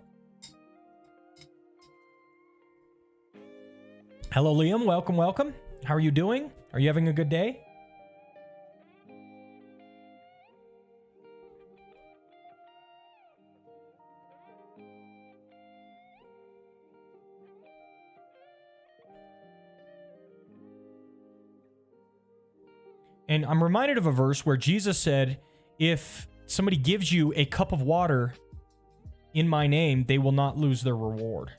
Hello, Liam. Welcome, welcome. How are you doing? Are you having a good day? And I'm reminded of a verse where Jesus said, if somebody gives you a cup of water in my name, they will not lose their reward.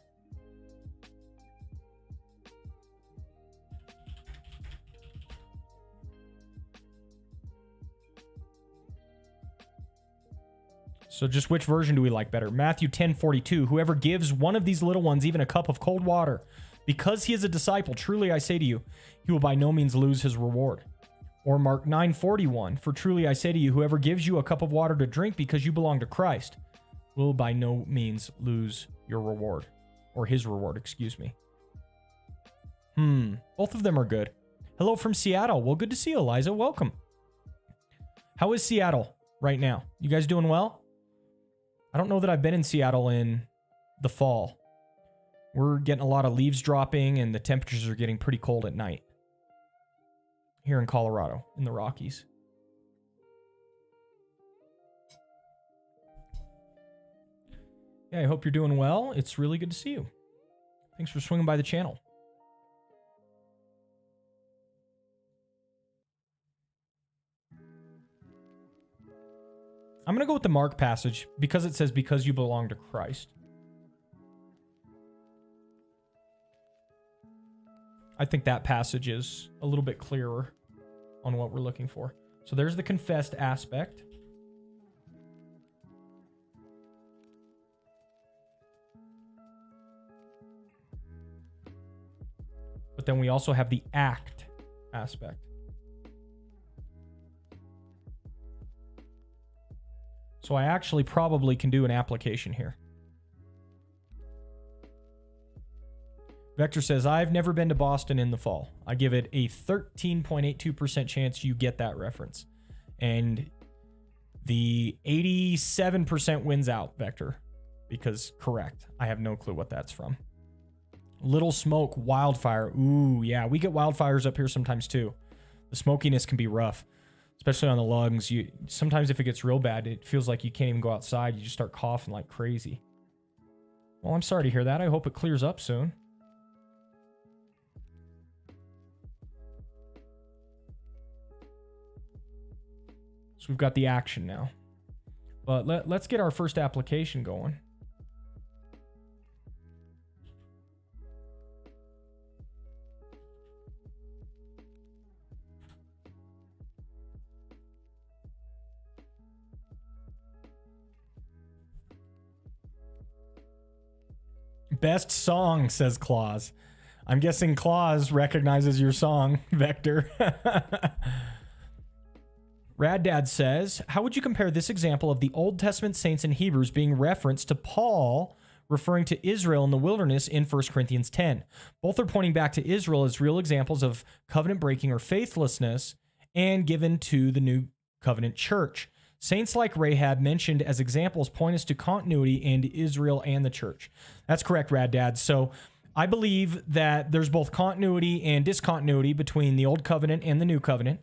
So just which version do we like better? Matthew 10:42, whoever gives one of these little ones even a cup of cold water, because he is a disciple, truly I say to you, he will by no means lose his reward. Or Mark 9:41, for truly I say to you, whoever gives you a cup of water to drink because you belong to Christ will by no means lose your reward. Or his reward, excuse me. Both of them are good. Hello from Seattle. Well, good to see you, Eliza. Welcome. How is Seattle right now? You guys doing well? I don't know that I've been in Seattle in the fall. We're getting a lot of leaves dropping and the temperatures are getting pretty cold at night. Here in Colorado, in the Rockies. Yeah, I hope you're doing well. It's really good to see you. Thanks for swinging by the channel. I'm going to go with the Mark passage because it says, because you belong to Christ. I think that passage is a little bit clearer on what we're looking for. So there's the confessed aspect. But then we also have the act aspect. So I actually probably can do an application here. Vector says, I've never been to Boston in the fall. I give it a 13.82% chance you get that reference. And the 87% wins out, Vector. Because correct. I have no clue what that's from. Little Smoke, Wildfire. Ooh, yeah. We get wildfires up here sometimes too. The smokiness can be rough. Especially on the lungs. Sometimes if it gets real bad, it feels like you can't even go outside. You just start coughing like crazy. Well, I'm sorry to hear that. I hope it clears up soon. So we've got the action now. But let's get our first application going. Best song, says Claus. I'm guessing Claus recognizes your song, Vector. Rad Dad says, how would you compare this example of the Old Testament saints and Hebrews being referenced to Paul referring to Israel in the wilderness in 1 Corinthians 10? Both are pointing back to Israel as real examples of covenant breaking or faithlessness and given to the new covenant church. Saints like Rahab mentioned as examples point us to continuity in Israel and the church. That's correct, Rad Dad. So I believe that there's both continuity and discontinuity between the Old Covenant and the New Covenant,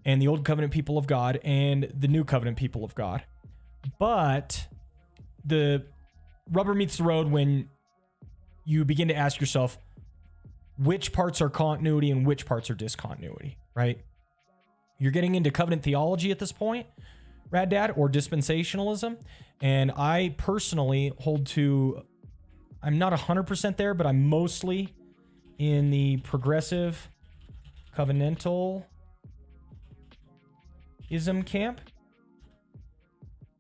and the Old Covenant people of God and the New Covenant people of God. But the rubber meets the road when you begin to ask yourself which parts are continuity and which parts are discontinuity, right? You're getting into covenant theology at this point, Rad Dad, or dispensationalism. And I personally hold to, I'm not 100% there, but I'm mostly in the progressive covenantalism camp,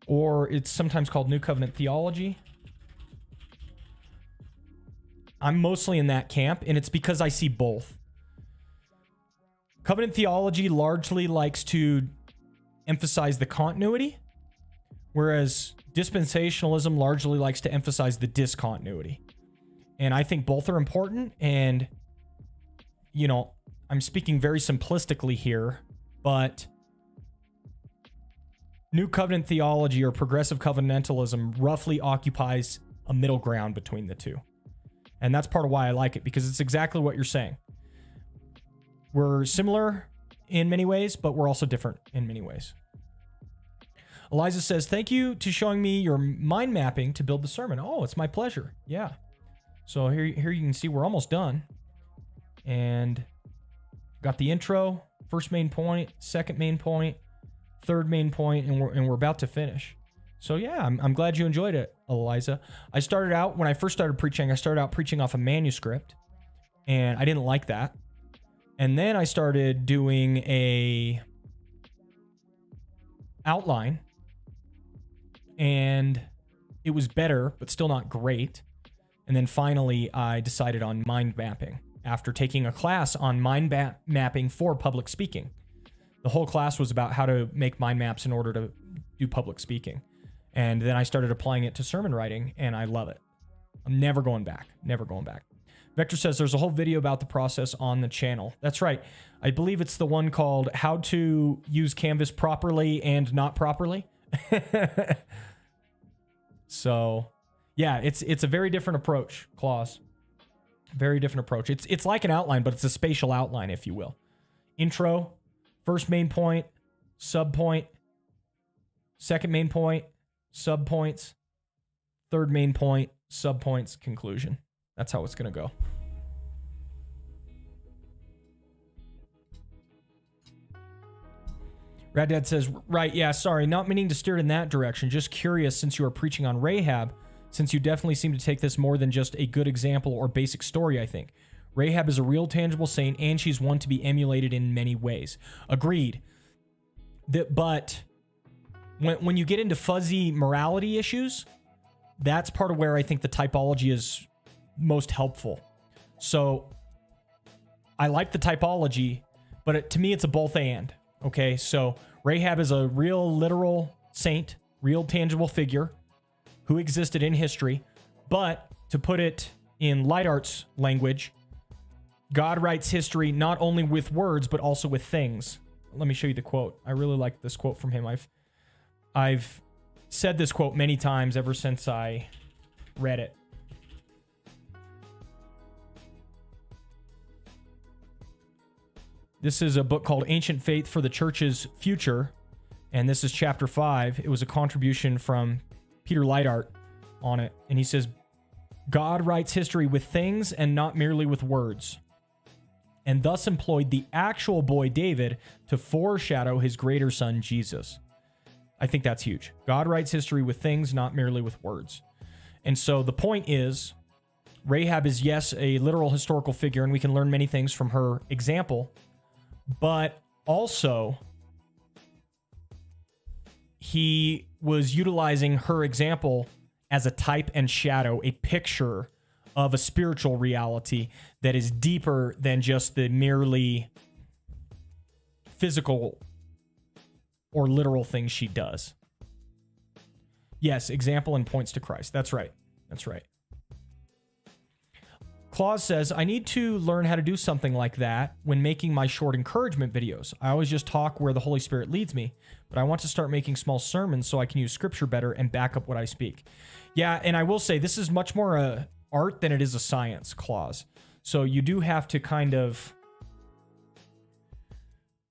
or it's sometimes called New Covenant theology. I'm mostly in that camp, and it's because I see both. Covenant theology largely likes to emphasize the continuity, whereas dispensationalism largely likes to emphasize the discontinuity. And I think both are important, and, you know, I'm speaking very simplistically here, but New Covenant theology or progressive covenantalism roughly occupies a middle ground between the two. And that's part of why I like it, because it's exactly what you're saying. We're similar in many ways, but we're also different in many ways. Eliza says, thank you to showing me your mind mapping to build the sermon. Oh, it's my pleasure. Yeah. So here you can see we're almost done. And got the intro, first main point, second main point, third main point, and we're about to finish. So yeah, I'm glad you enjoyed it, Eliza. I started out, when I first started preaching, I started out preaching off a manuscript, and I didn't like that. And then I started doing a outline, and it was better, but still not great. And then finally, I decided on mind mapping after taking a class on mind mapping for public speaking. The whole class was about how to make mind maps in order to do public speaking. And then I started applying it to sermon writing, and I love it. I'm never going back. Never going back. Vector says there's a whole video about the process on the channel. That's right. I believe it's the one called How to Use Canvas Properly and Not Properly. So, yeah, it's a very different approach, Claus. Very different approach. It's like an outline, but it's a spatial outline, if you will. Intro, first main point, sub point, second main point, sub points, third main point, sub points, conclusion. That's how it's going to go. Rad Dad says, right, yeah, sorry, not meaning to steer it in that direction. Just curious, since you are preaching on Rahab, since you definitely seem to take this more than just a good example or basic story, I think. Rahab is a real tangible saint, and she's one to be emulated in many ways. Agreed. But when you get into fuzzy morality issues, that's part of where I think the typology is most helpful. So I like the typology, but to me, it's a both and. Okay, so Rahab is a real literal saint, real tangible figure who existed in history. But to put it in light arts language, God writes history not only with words, but also with things. Let me show you the quote. I really like this quote from him. I've said this quote many times ever since I read it. This is a book called Ancient Faith for the Church's Future, and this is chapter 5. It was a contribution from Peter Leithart on it, and he says, God writes history with things and not merely with words, and thus employed the actual boy David to foreshadow his greater son Jesus. I think that's huge. God writes history with things, not merely with words. And so the point is, Rahab is, yes, a literal historical figure, and we can learn many things from her example, but also he was utilizing her example as a type and shadow, a picture of a spiritual reality that is deeper than just the merely physical or literal things she does. Yes, example and points to Christ. That's right. That's right. Claus says, I need to learn how to do something like that when making my short encouragement videos. I always just talk where the Holy Spirit leads me, but I want to start making small sermons so I can use scripture better and back up what I speak. Yeah, and I will say this is much more a art than it is a science, Claus. So you do have to kind of,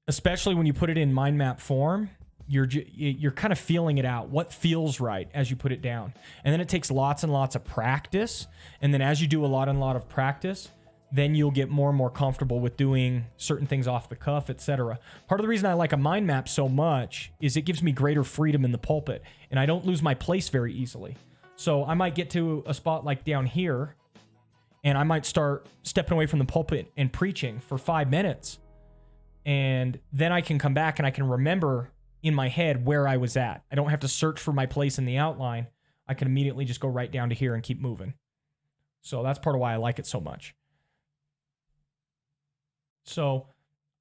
especially when you put it in mind map form, you're kind of feeling it out, what feels right as you put it down. And then it takes lots and lots of practice. And then as you do a lot of practice, then you'll get more and more comfortable with doing certain things off the cuff, etc. Part of the reason I like a mind map so much is it gives me greater freedom in the pulpit, and I don't lose my place very easily. So I might get to a spot like down here, and I might start stepping away from the pulpit and preaching for 5 minutes. And then I can come back and I can remember in my head where I was at. I don't have to search for my place in the outline. I can immediately just go right down to here and keep moving. So that's part of why I like it so much. So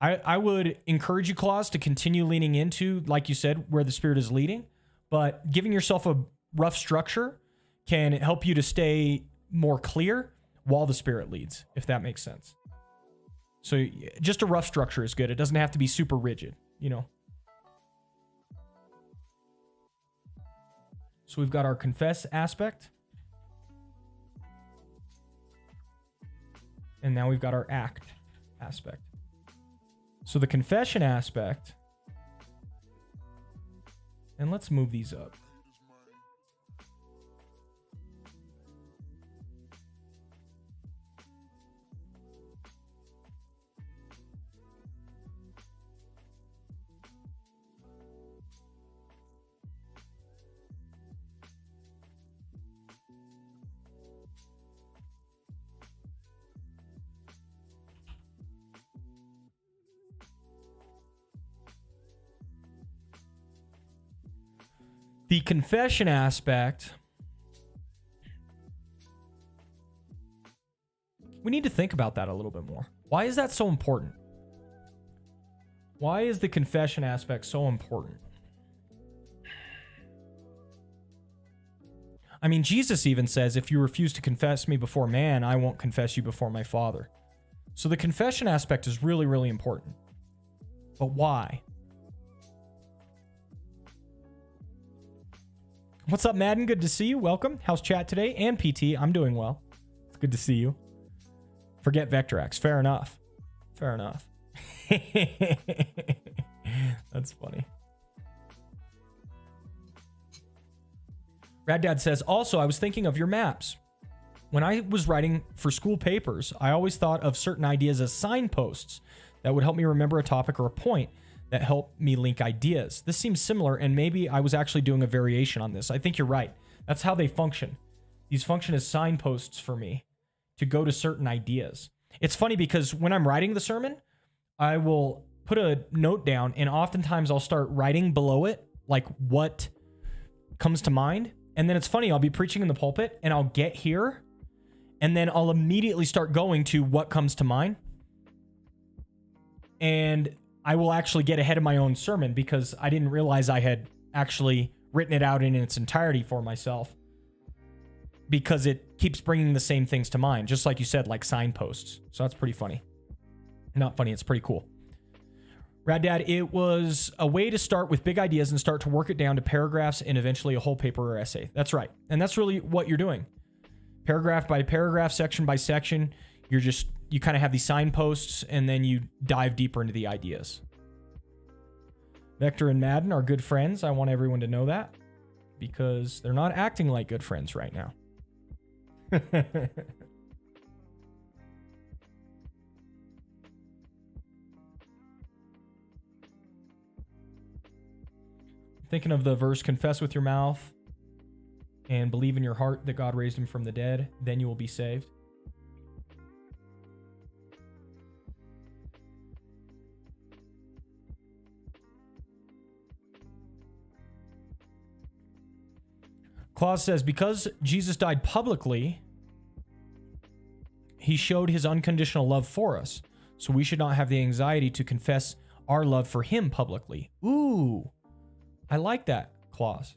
I would encourage you, Claus, to continue leaning into, like you said, where the Spirit is leading. But giving yourself a rough structure can help you to stay more clear while the Spirit leads, if that makes sense. So just a rough structure is good. It doesn't have to be super rigid, you know. So we've got our confess aspect. And now we've got our act aspect. So the confession aspect, and let's move these up. The confession aspect, we need to think about that a little bit more. Why is that so important? Why is the confession aspect so important? I mean, Jesus even says, if you refuse to confess me before man, I won't confess you before my Father. So the confession aspect is really, really important. But why? What's up, Madden? Good to see you. Welcome. How's chat today? And PT, I'm doing well. It's good to see you. Forget Vectorax. Fair enough. Fair enough. That's funny. Rad Dad says, also, I was thinking of your maps. When I was writing for school papers, I always thought of certain ideas as signposts that would help me remember a topic or a point that help me link ideas. This seems similar, and maybe I was actually doing a variation on this. I think you're right. That's how they function. These function as signposts for me to go to certain ideas. It's funny because when I'm writing the sermon, I will put a note down, and oftentimes I'll start writing below it, like what comes to mind. And then it's funny, I'll be preaching in the pulpit, and I'll get here, and then I'll immediately start going to what comes to mind. And I will actually get ahead of my own sermon because I didn't realize I had actually written it out in its entirety for myself, because it keeps bringing the same things to mind, just like you said, like signposts. So that's pretty funny. Not funny, it's pretty cool. Rad Dad, it was a way to start with big ideas and start to work it down to paragraphs and eventually a whole paper or essay. That's right. And that's really what you're doing. Paragraph by paragraph, section by section, you kind of have these signposts, and then you dive deeper into the ideas. Vector and Madden are good friends. I want everyone to know that, because they're not acting like good friends right now. Thinking of the verse, confess with your mouth and believe in your heart that God raised him from the dead, then you will be saved. Claus says, because Jesus died publicly, he showed his unconditional love for us. So we should not have the anxiety to confess our love for him publicly. Ooh, I like that clause.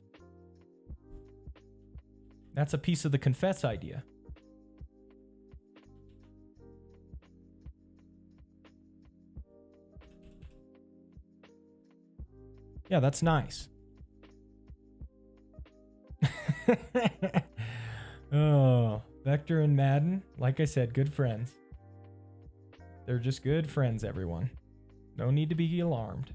That's a piece of the confess idea. Yeah, that's nice. Oh, Vector and Madden, like I said, good friends. They're just good friends, everyone. No need to be alarmed.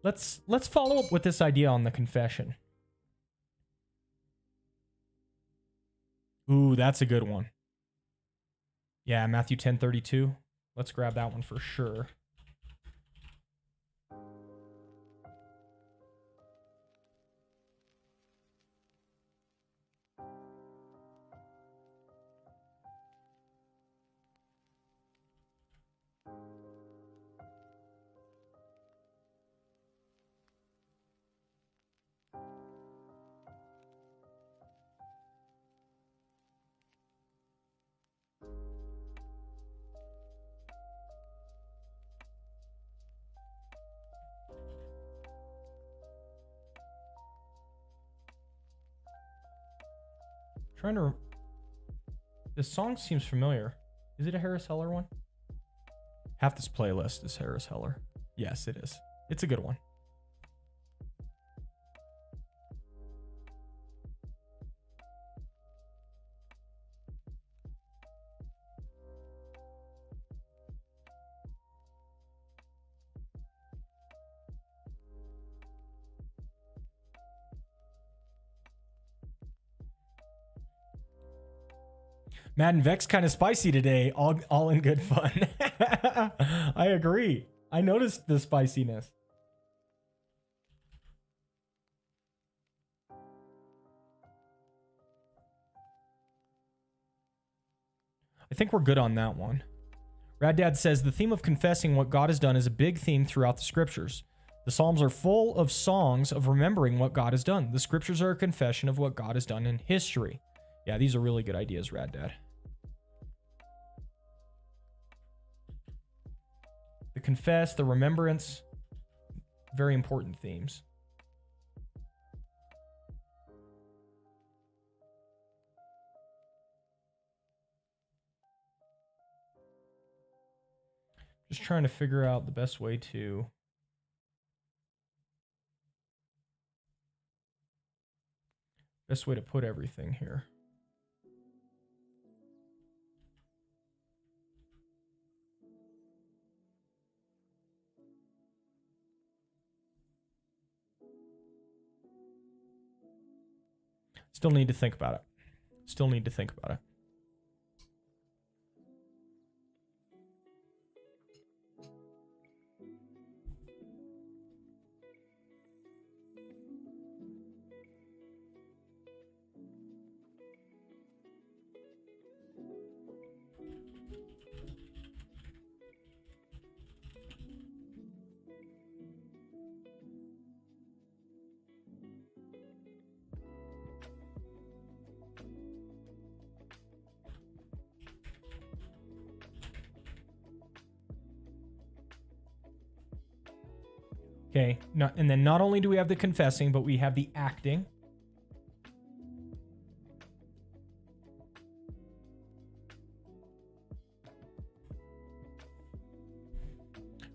Let's follow up with this idea on the confession. Ooh, that's a good one. Yeah, Matthew 10:32. Let's grab that one for sure. Trying to. This song seems familiar. Is it a Harris Heller one? Half this playlist is Harris Heller. Yes, it is. It's a good one. Madden Vex kind of spicy today, all in good fun. I agree. I noticed the spiciness. I think we're good on that one. Rad Dad says the theme of confessing what God has done is a big theme throughout the scriptures. The Psalms are full of songs of remembering what God has done. The scriptures are a confession of what God has done in history. Yeah, these are really good ideas, Rad Dad. The confess, the remembrance, very important themes. Just trying to figure out the best way to put everything here. Still need to think about it. Okay, and then not only do we have the confessing, but we have the acting.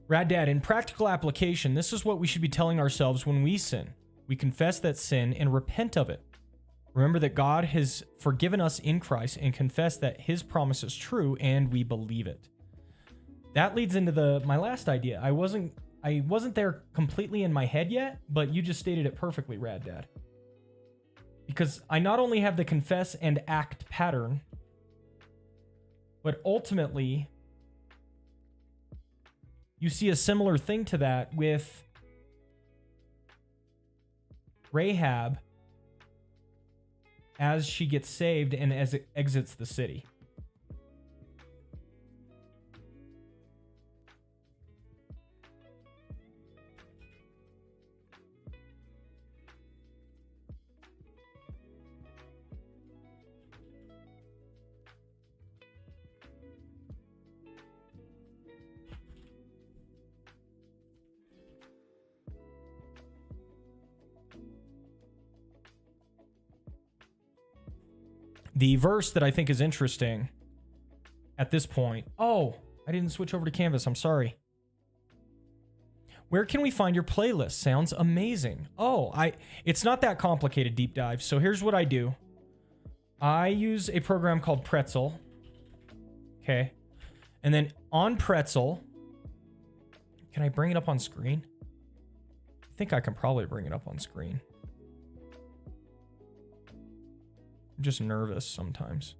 Rad Dad, in practical application, this is what we should be telling ourselves when we sin. We confess that sin and repent of it. Remember that God has forgiven us in Christ and confess that his promise is true and we believe it. That leads into my last idea. I wasn't there completely in my head yet, but you just stated it perfectly, Rad Dad. Because I not only have the confess and act pattern, but ultimately, you see a similar thing to that with Rahab as she gets saved and as it exits the city. the verse that I think is interesting at this point. Oh, I didn't switch over to Canvas. I'm sorry. Where can we find your playlist? Sounds amazing. Oh, it's not that complicated, Deep Dive. So here's what I do. I use a program called Pretzel. Okay. And then on Pretzel, can I bring it up on screen? I think I can probably bring it up on screen. I'm just nervous sometimes.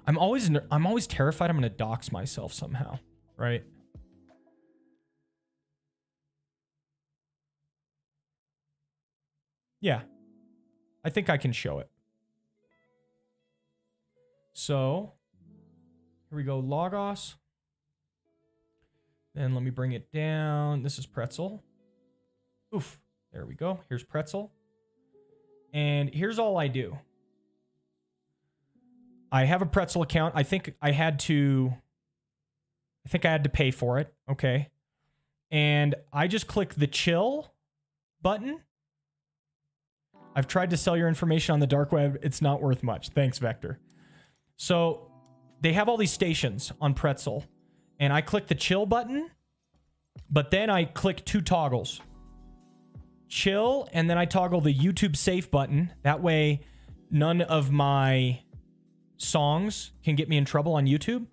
I'm always terrified I'm going to dox myself somehow, right? Yeah. I think I can show it. So, here we go, Logos. Then let me bring it down. This is Pretzel. Oof. There we go. Here's Pretzel. And here's all I do. I have a Pretzel account. I think I had to pay for it. Okay. And I just click the chill button. I've tried to sell your information on the dark web. It's not worth much. Thanks, Vector. So they have all these stations on Pretzel, and I click the chill button, but then I click two toggles. Chill, and then I toggle the YouTube safe button. That way, none of my songs can get me in trouble on YouTube.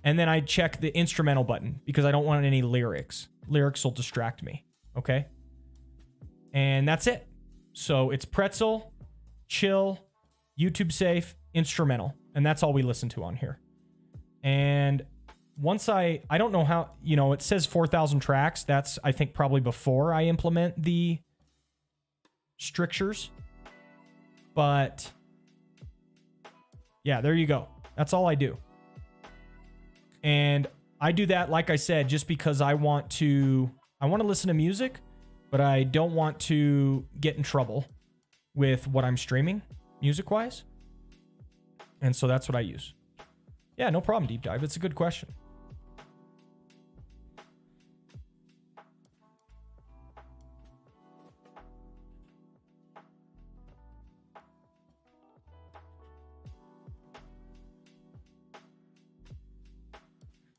And then I check the instrumental button because I don't want any lyrics. Lyrics will distract me. Okay? And that's it. So it's Pretzel, chill, YouTube safe, instrumental. And that's all we listen to on here. And once I don't know how, it says 4,000 tracks. That's, I think, probably before I implement the strictures. But yeah, there you go. That's all I do. And I do that, like I said, just because I want to listen to music, but I don't want to get in trouble with what I'm streaming music-wise. And so that's what I use. Yeah, no problem, Deep Dive. It's a good question.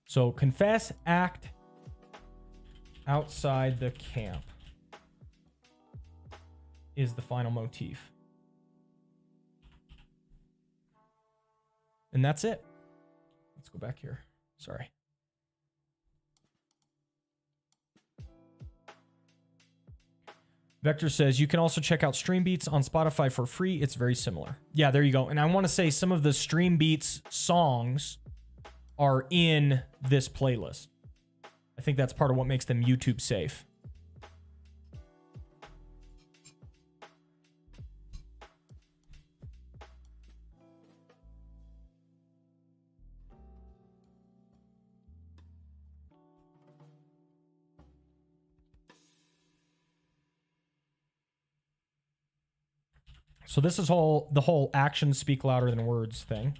So confess, act outside the camp is the final motif. And that's it. Let's go back here. Sorry. Vector says, you can also check out Stream Beats on Spotify for free. It's very similar. Yeah, there you go. And I want to say some of the Stream Beats songs are in this playlist. I think that's part of what makes them YouTube safe. So this is the whole actions speak louder than words thing.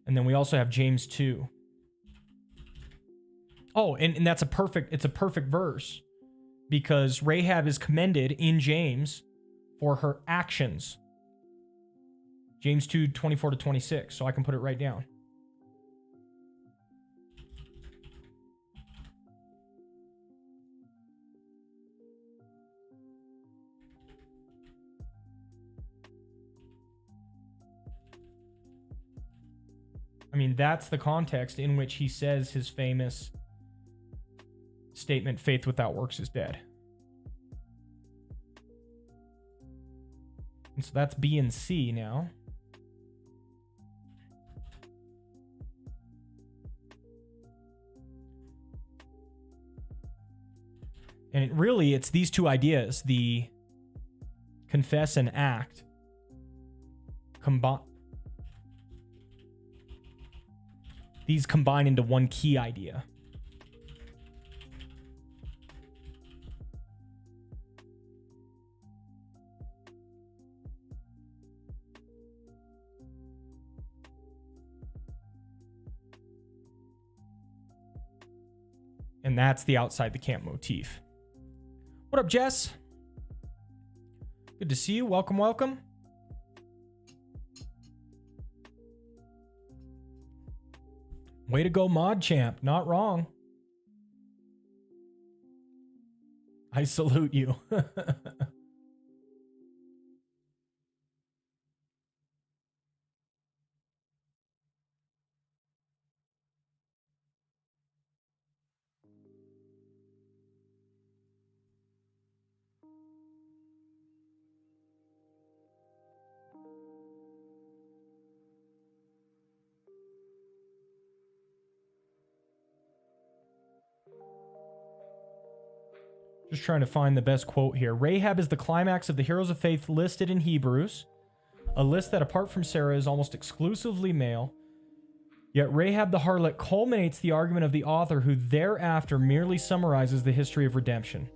And then we also have James 2. Oh, and that's a perfect verse because Rahab is commended in James for her actions. James 2, 24 to 26. So I can put it right down. I mean, that's the context in which he says his famous statement, faith without works is dead. And so that's B and C now. And it's these two ideas, the confess and act, these combine into one key idea. And that's the outside the camp motif. What up, Jess? Good to see you. Welcome, welcome. Way to go, Mod Champ. Not wrong. I salute you. Just trying to find the best quote here. Rahab is the climax of the heroes of faith listed in Hebrews, a list that apart from Sarah is almost exclusively male. Yet Rahab the harlot culminates the argument of the author, who thereafter merely summarizes the history of redemption.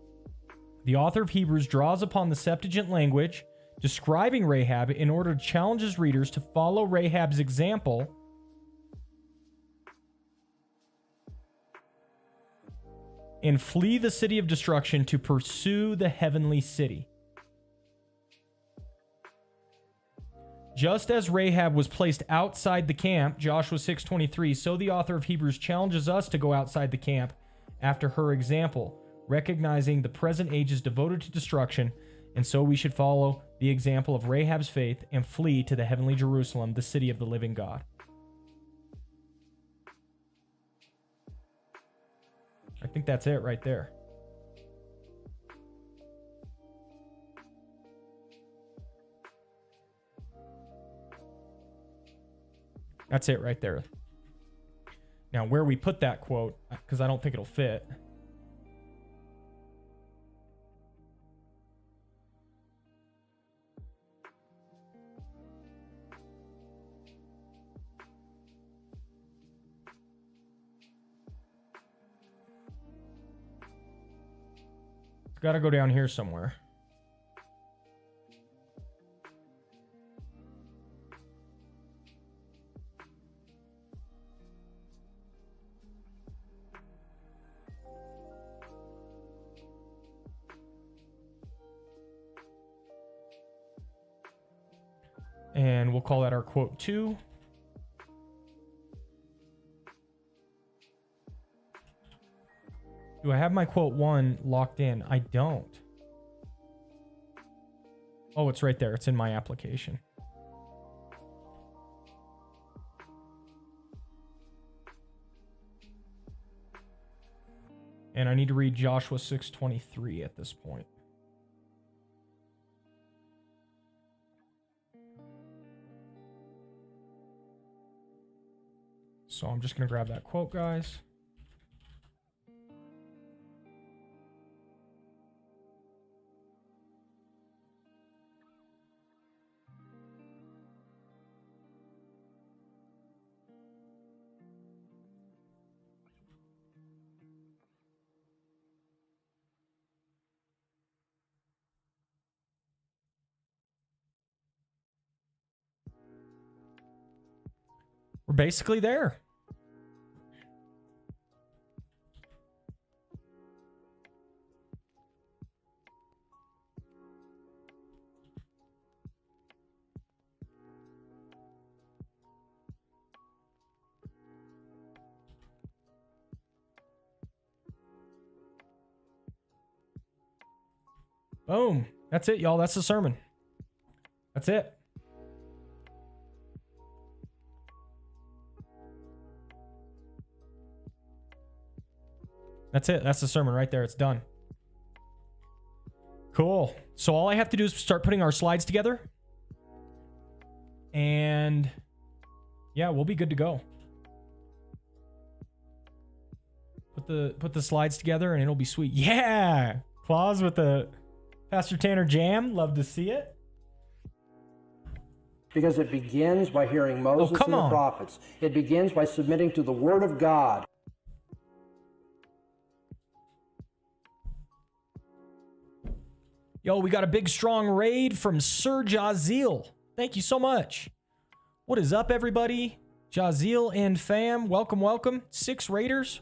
The author of Hebrews draws upon the Septuagint language describing Rahab in order to challenge his readers to follow Rahab's example and flee the city of destruction to pursue the heavenly city. Just as Rahab was placed outside the camp, Joshua 6:23, so the author of Hebrews challenges us to go outside the camp after her example, recognizing the present age is devoted to destruction, and so we should follow the example of Rahab's faith and flee to the heavenly Jerusalem, the city of the living God. I think that's it right there. That's it right there. Now, where we put that quote, because I don't think it'll fit. Got to go down here somewhere. And we'll call that our quote 2. Do I have my quote 1 locked in? I don't. Oh, it's right there. It's in my application. And I need to read Joshua 6:23 at this point. So I'm just going to grab that quote, guys. We're basically there. Boom. That's it, y'all. That's the sermon. That's it. That's it. That's the sermon right there. It's done. Cool. So all I have to do is start putting our slides together. And yeah, we'll be good to go. Put the slides together and it'll be sweet. Yeah. Claus with the Pastor Tanner jam. Love to see it. Because it begins by hearing Moses and the prophets. It begins by submitting to the Word of God. Yo, we got a big, strong raid from Sir Jaziel. Thank you so much. What is up, everybody? Jaziel and fam, welcome, welcome. 6 raiders.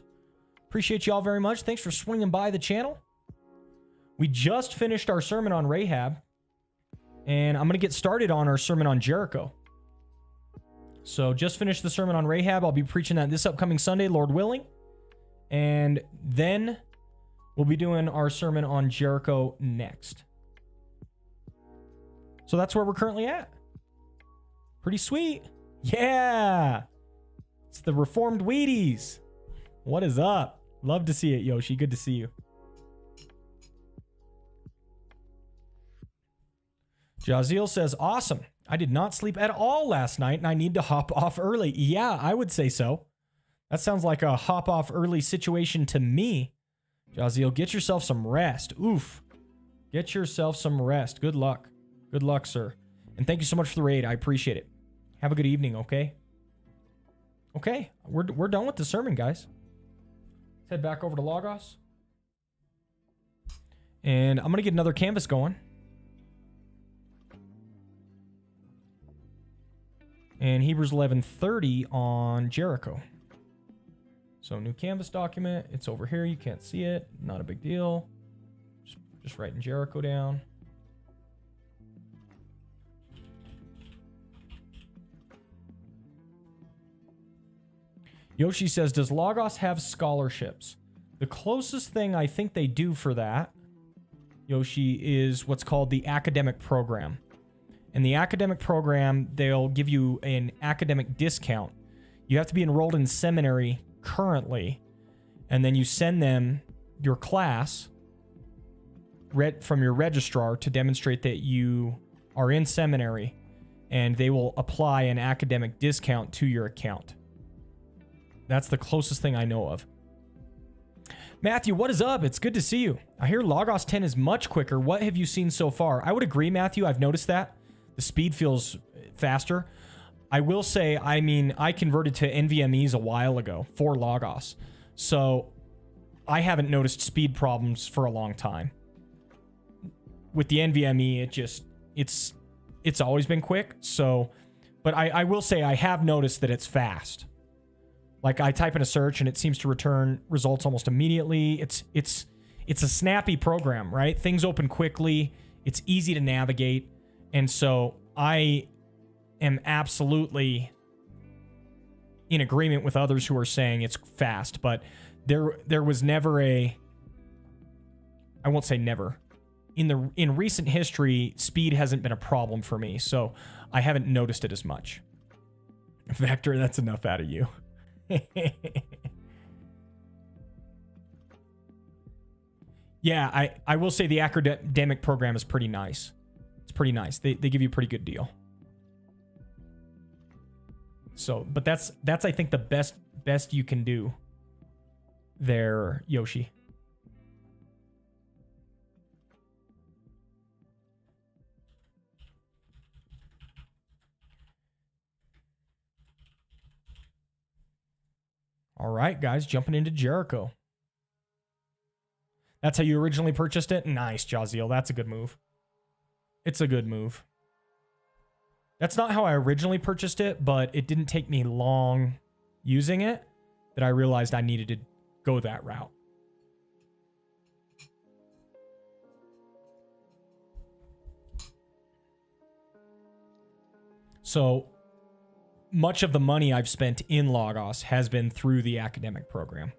Appreciate you all very much. Thanks for swinging by the channel. We just finished our sermon on Rahab, and I'm going to get started on our sermon on Jericho. So just finished the sermon on Rahab. I'll be preaching that this upcoming Sunday, Lord willing. And then we'll be doing our sermon on Jericho next. So that's where we're currently at. Pretty sweet. Yeah. It's the Reformed Wheaties. What is up? Love to see it, Yoshi. Good to see you. Jaziel says, awesome. I did not sleep at all last night and I need to hop off early. Yeah, I would say so. That sounds like a hop off early situation to me. Jaziel, get yourself some rest. Oof. Get yourself some rest. Good luck. Good luck, sir. And thank you so much for the raid. I appreciate it. Have a good evening, okay? Okay, we're done with the sermon, guys. Let's head back over to Logos. And I'm going to get another canvas going. And Hebrews 11:30 on Jericho. So new canvas document. It's over here. You can't see it. Not a big deal. Just writing Jericho down. Yoshi says, does Logos have scholarships? The closest thing I think they do for that, Yoshi, is what's called the academic program. In the academic program, they'll give you an academic discount. You have to be enrolled in seminary currently, and then you send them your class from your registrar to demonstrate that you are in seminary, and they will apply an academic discount to your account. That's the closest thing I know of. Matthew, what is up? It's good to see you. I hear Logos 10 is much quicker. What have you seen so far? I would agree, Matthew. I've noticed that. The speed feels faster. I will say, I mean, I converted to NVMEs a while ago for Logos. So I haven't noticed speed problems for a long time. With the NVMe, it's always been quick. So, but I will say I have noticed that it's fast. Like I type in a search and it seems to return results almost immediately. It's a snappy program, right? Things open quickly. It's easy to navigate. And so I am absolutely in agreement with others who are saying it's fast, but there was never I won't say never. In recent history, speed hasn't been a problem for me, so I haven't noticed it as much. Vector, that's enough out of you. Yeah, I will say the academic program is pretty nice. It's pretty nice. They give you a pretty good deal. So, but that's I think the best you can do there, Yoshi. All right, guys, jumping into Jericho. That's how you originally purchased it? Nice, Jaziel. That's a good move. It's a good move. That's not how I originally purchased it, but it didn't take me long using it that I realized I needed to go that route. So much of the money I've spent in Logos has been through the academic program.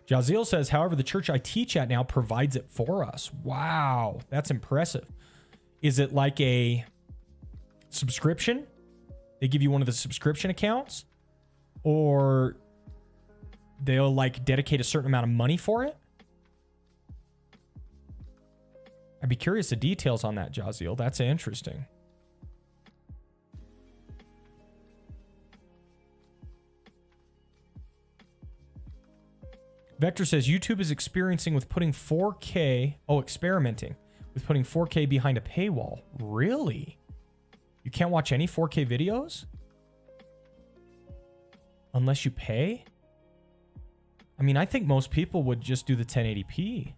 Jaziel says, however, the church I teach at now provides it for us. Wow, that's impressive. Is it like a subscription? They give you one of the subscription accounts? Or they'll like dedicate a certain amount of money for it? I'd be curious the details on that, Jaziel. That's interesting. Vector says YouTube is experimenting with putting 4K behind a paywall. Really? You can't watch any 4K videos? Unless you pay? I mean, I think most people would just do the 1080p.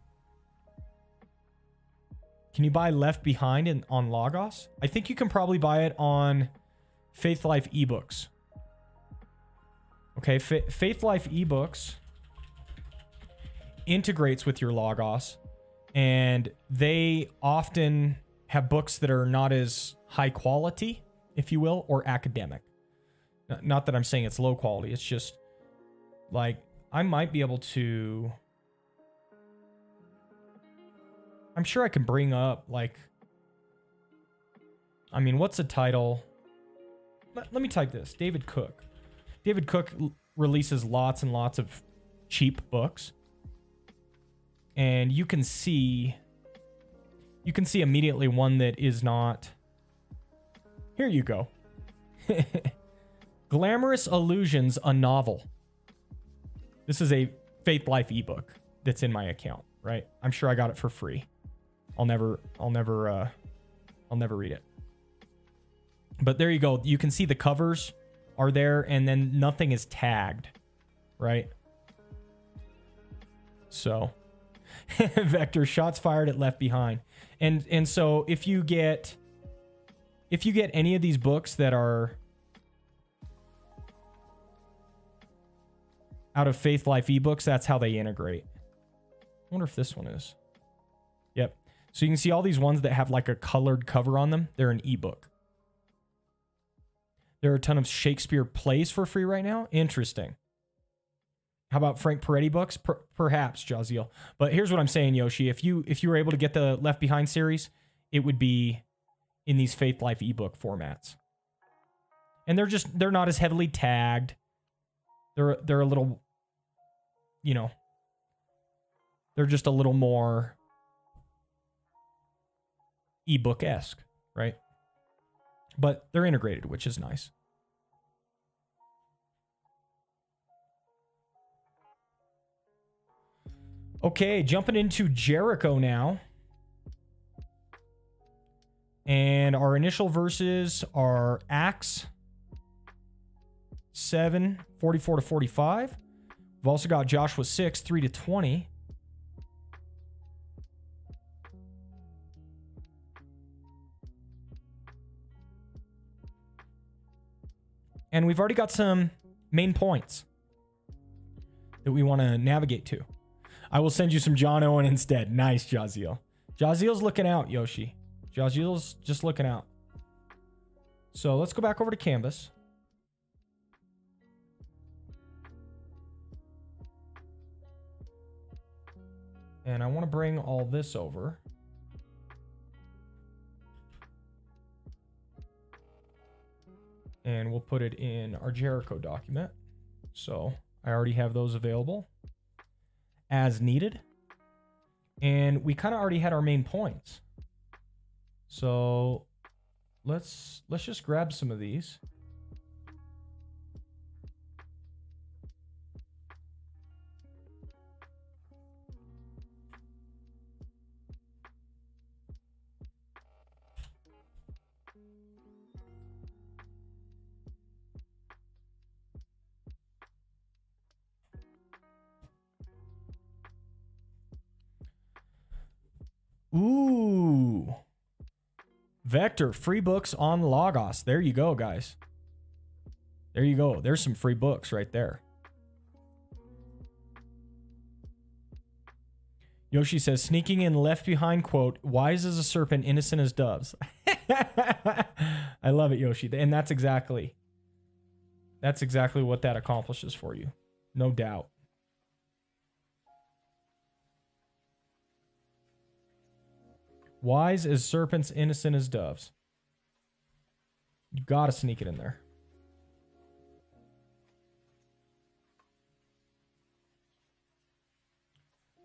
Can you buy Left Behind on Logos? I think you can probably buy it on Faith Life eBooks. Okay, Faith Life eBooks integrates with your Logos, and they often have books that are not as high quality, if you will, or academic. Not that I'm saying it's low quality. It's just like I might be able to. I'm sure I can bring up like. I mean, what's a title? Let me type this. David Cook. David Cook releases lots and lots of cheap books. And you can see immediately one that is not. Here you go. Glamorous Illusions, a novel. This is a Faith Life ebook that's in my account, right? I'm sure I got it for free. I'll never read it. But there you go. You can see the covers are there, and then nothing is tagged, right? So, Vector, shots fired at Left Behind. And so if you get any of these books that are out of Faith Life ebooks, that's how they integrate. I wonder if this one is. Yep. So you can see all these ones that have like a colored cover on them. They're an ebook. There are a ton of Shakespeare plays for free right now. Interesting. How about Frank Peretti books? Perhaps, Jaziel. But here's what I'm saying, Yoshi. If you were able to get the Left Behind series, it would be in these Faith Life ebook formats. And they're not as heavily tagged. They're a little, they're just a little more ebook-esque, right? But they're integrated, which is nice. Okay, jumping into Jericho now. And our initial verses are Acts 7, 44 to 45. We've also got Joshua 6, 3 to 20. And we've already got some main points that we want to navigate to. I will send you some John Owen instead. Nice, Jaziel. Jaziel's looking out, Yoshi. Jaziel's just looking out. So let's go back over to Canvas. And I want to bring all this over. And we'll put it in our Jericho document. So I already have those available as needed. And we kind of already had our main points. So let's just grab some of these. Ooh. Vector, free books on Logos. There you go, guys. There you go. There's some free books right there. Yoshi says, sneaking in Left Behind quote, wise as a serpent, innocent as doves. I love it, Yoshi. And that's exactly what that accomplishes for you. No doubt. Wise as serpents, innocent as doves. You gotta sneak it in there.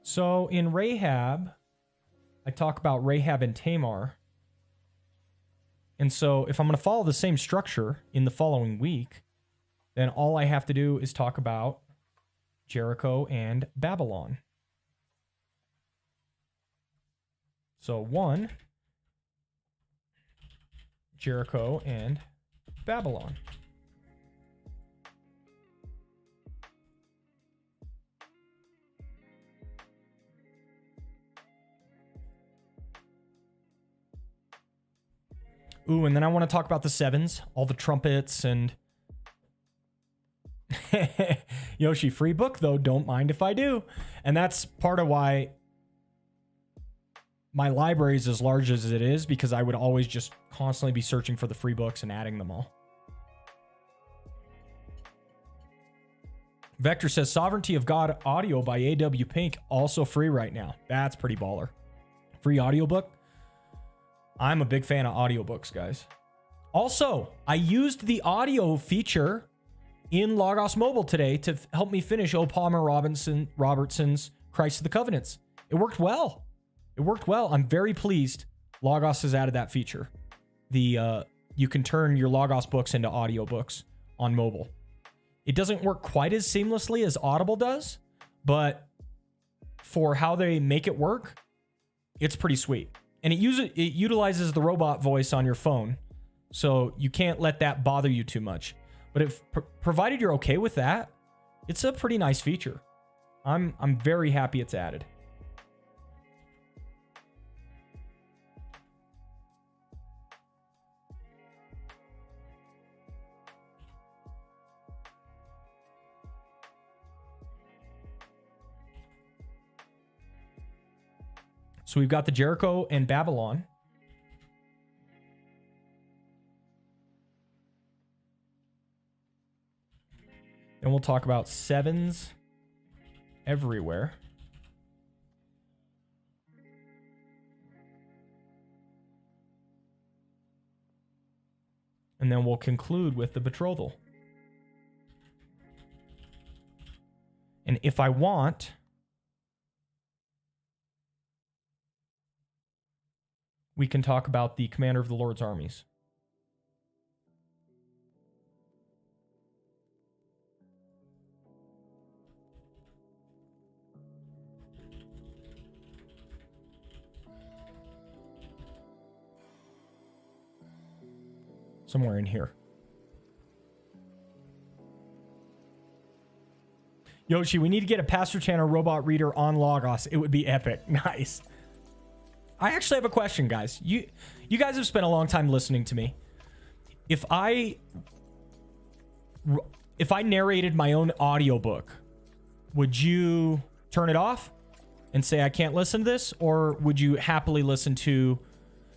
So in Rahab, I talk about Rahab and Tamar. And so if I'm going to follow the same structure in the following week, then all I have to do is talk about Jericho and Babylon. So 1, Jericho and Babylon. Ooh, and then I want to talk about the sevens, all the trumpets and Yoshi, free book though. Don't mind if I do. And that's part of why my library is as large as it is, because I would always just constantly be searching for the free books and adding them all. Vector says Sovereignty of God audio by A.W. Pink, also free right now. That's pretty baller. Free audiobook. I'm a big fan of audiobooks, guys. Also, I used the audio feature in Logos Mobile today to help me finish O. Palmer Robertson's Christ of the Covenants. It worked well. It worked well. I'm very pleased Logos has added that feature. You can turn your Logos books into audiobooks on mobile. It doesn't work quite as seamlessly as Audible does, but for how they make it work, it's pretty sweet. And it utilizes the robot voice on your phone, so you can't let that bother you too much. But if provided you're okay with that, it's a pretty nice feature. I'm very happy it's added. So we've got the Jericho and Babylon. And we'll talk about sevens everywhere. And then we'll conclude with the betrothal. And if I want, we can talk about the commander of the Lord's armies. Somewhere in here. Yoshi, we need to get a Pastor Tanner robot reader on Logos. It would be epic. Nice. I actually have a question, guys. You guys have spent a long time listening to me. If I narrated my own audiobook, would you turn it off and say I can't listen to this, or would you happily listen to?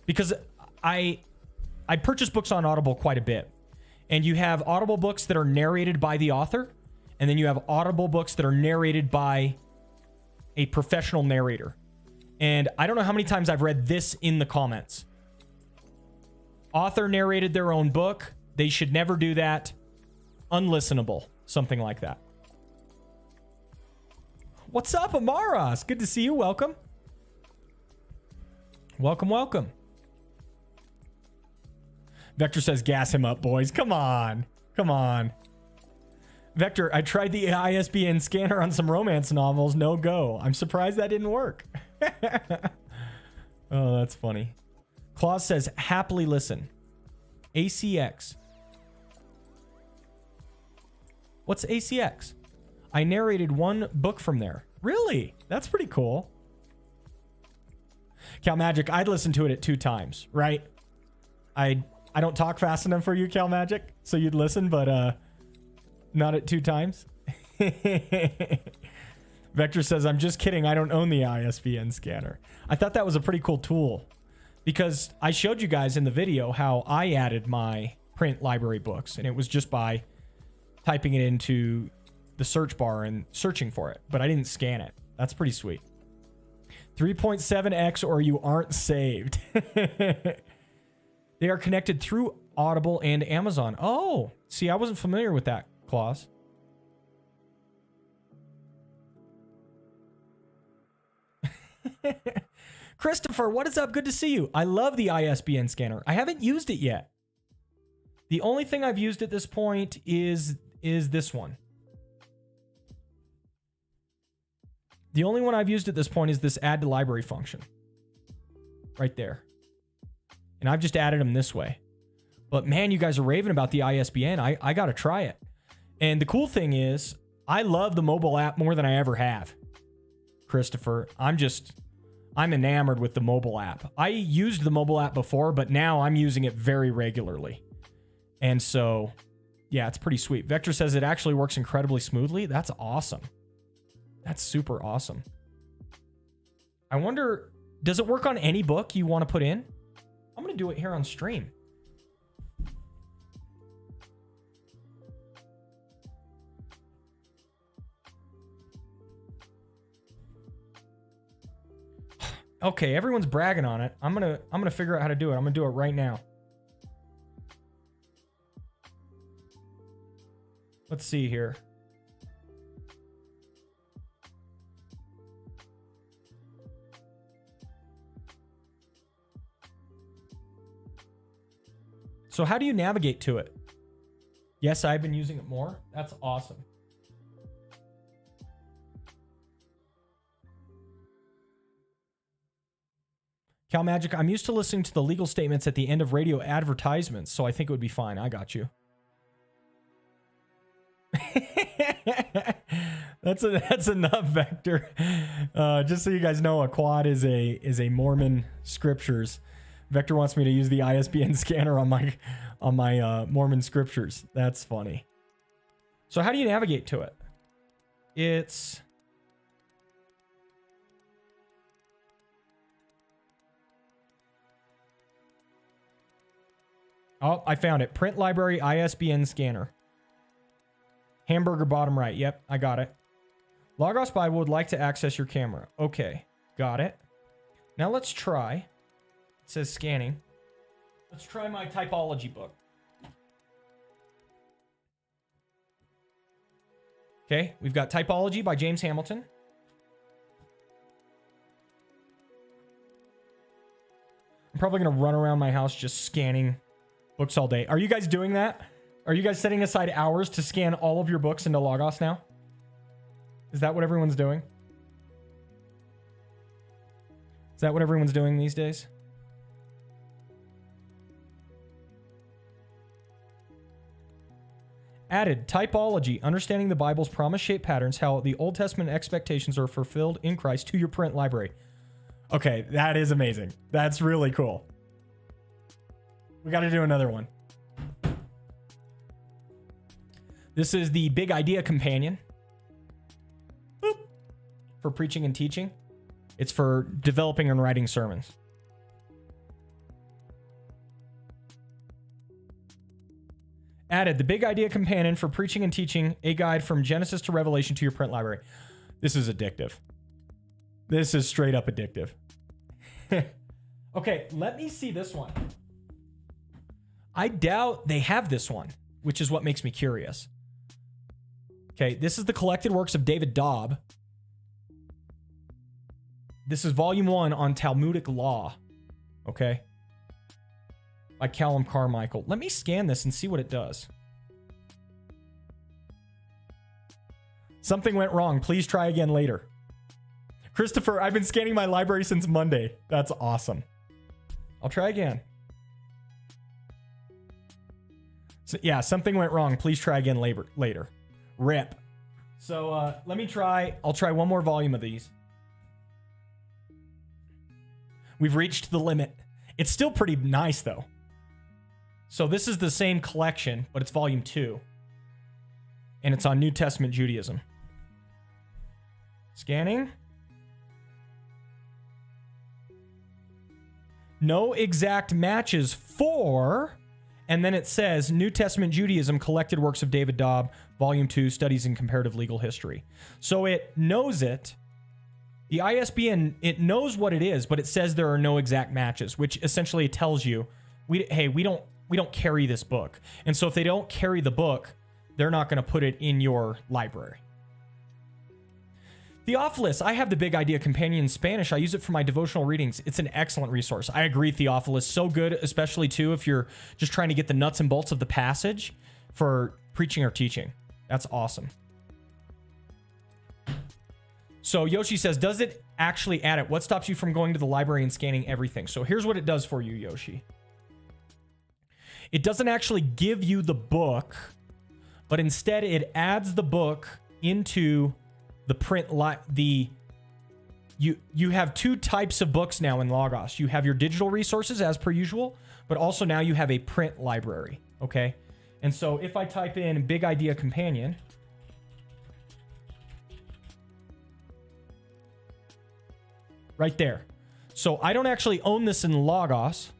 Because I purchase books on Audible quite a bit, and you have Audible books that are narrated by the author, and then you have Audible books that are narrated by a professional narrator. And I don't know how many times I've read this in the comments. Author narrated their own book. They should never do that. Unlistenable. Something like that. What's up, Amaras? Good to see you. Welcome. Welcome, welcome. Vector says, gas him up, boys. Come on. Come on. Vector, I tried the ISBN scanner on some romance novels. No go. I'm surprised that didn't work. Oh, that's funny. Claus says, happily listen. ACX. What's ACX? I narrated one book from there. Really? That's pretty cool. Cal Magic, I'd listen to it at 2 times, right? I don't talk fast enough for you, Cal Magic, so you'd listen, but not at 2 times. Vector says, I'm just kidding. I don't own the ISBN scanner. I thought that was a pretty cool tool because I showed you guys in the video how I added my print library books, and it was just by typing it into the search bar and searching for it, but I didn't scan it. That's pretty sweet. 3.7x or you aren't saved. They are connected through Audible and Amazon. Oh, see, I wasn't familiar with that, Claus. Christopher, what is up? Good to see you. I love the ISBN scanner. I haven't used it yet. The only thing I've used at this point is this one. The only one I've used at this point is this add to library function. Right there. And I've just added them this way. But man, you guys are raving about the ISBN. I got to try it. And the cool thing is, I love the mobile app more than I ever have. Christopher, I'm enamored with the mobile app. I used the mobile app before, but now I'm using it very regularly. And so, Yeah, it's pretty sweet. Vector says it actually works incredibly smoothly. That's awesome. That's super awesome. I wonder, does it work on any book you want to put in? I'm going to do it here on stream. Okay, everyone's bragging on it. I'm gonna figure out how to do it. I'm gonna do it right now. Let's see here. So how do you navigate to it? Yes, I've been using it more. That's awesome. Cal Magic, I'm used to listening to the legal statements at the end of radio advertisements, so I think it would be fine. I got you. That's enough, Vector. Just so you guys know, a quad is a Mormon scriptures. Vector wants me to use the ISBN scanner on my Mormon scriptures. That's funny. So how do you navigate to it? It's oh, I found it. Print library ISBN scanner. Hamburger bottom right. Yep, I got it. Logos Bible would like to access your camera. Okay, got it. Now let's try. It says scanning. Let's try my typology book. Okay, we've got Typology by James Hamilton. I'm probably going to run around my house just scanning books all day. Are you guys doing that? Are you guys setting aside hours to scan all of your books into Logos now? Is that what everyone's doing? Is that what everyone's doing these days? Added, typology, understanding the Bible's promise-shaped patterns, how the Old Testament expectations are fulfilled in Christ to your print library. Okay, that is amazing. That's really cool. We got to do another one. This is the Big Idea Companion. Boop. For preaching and teaching. It's for developing and writing sermons. Added, the Big Idea Companion for preaching and teaching, a guide from Genesis to Revelation to your print library. This is addictive. This is straight up addictive. Okay, let me see this one. I doubt they have this one, which is what makes me curious. Okay, this is the collected works of David Dobb. This is volume 1 on Talmudic law. Okay. By Callum Carmichael. Let me scan this and see what it does. Something went wrong. Please try again later. Christopher, I've been scanning my library since Monday. That's awesome. I'll try again. So, yeah, something went wrong. Please try again later. Rip. So let me try. I'll try one more volume of these. We've reached the limit. It's still pretty nice, though. So this is the same collection, but it's volume 2. And it's on New Testament Judaism. Scanning. No exact matches for... And then it says New Testament Judaism, Collected Works of David Dobb, Volume 2, Studies in Comparative Legal History. So it knows it. The ISBN, it knows what it is, but it says there are no exact matches, which essentially tells you, we don't carry this book. And so if they don't carry the book, they're not going to put it in your library. Theophilus, I have the Big Idea Companion in Spanish. I use it for my devotional readings. It's an excellent resource. I agree, Theophilus. So good, especially too if you're just trying to get the nuts and bolts of the passage for preaching or teaching. That's awesome. So Yoshi says, does it actually add it? What stops you from going to the library and scanning everything? So here's what it does for you, Yoshi. It doesn't actually give you the book, but instead it adds the book into the print you have two types of books now in Logos. You have your digital resources as per usual, but also now you have a print library, okay? And so if I type in Big Idea Companion, right there. So I don't actually own this in Logos.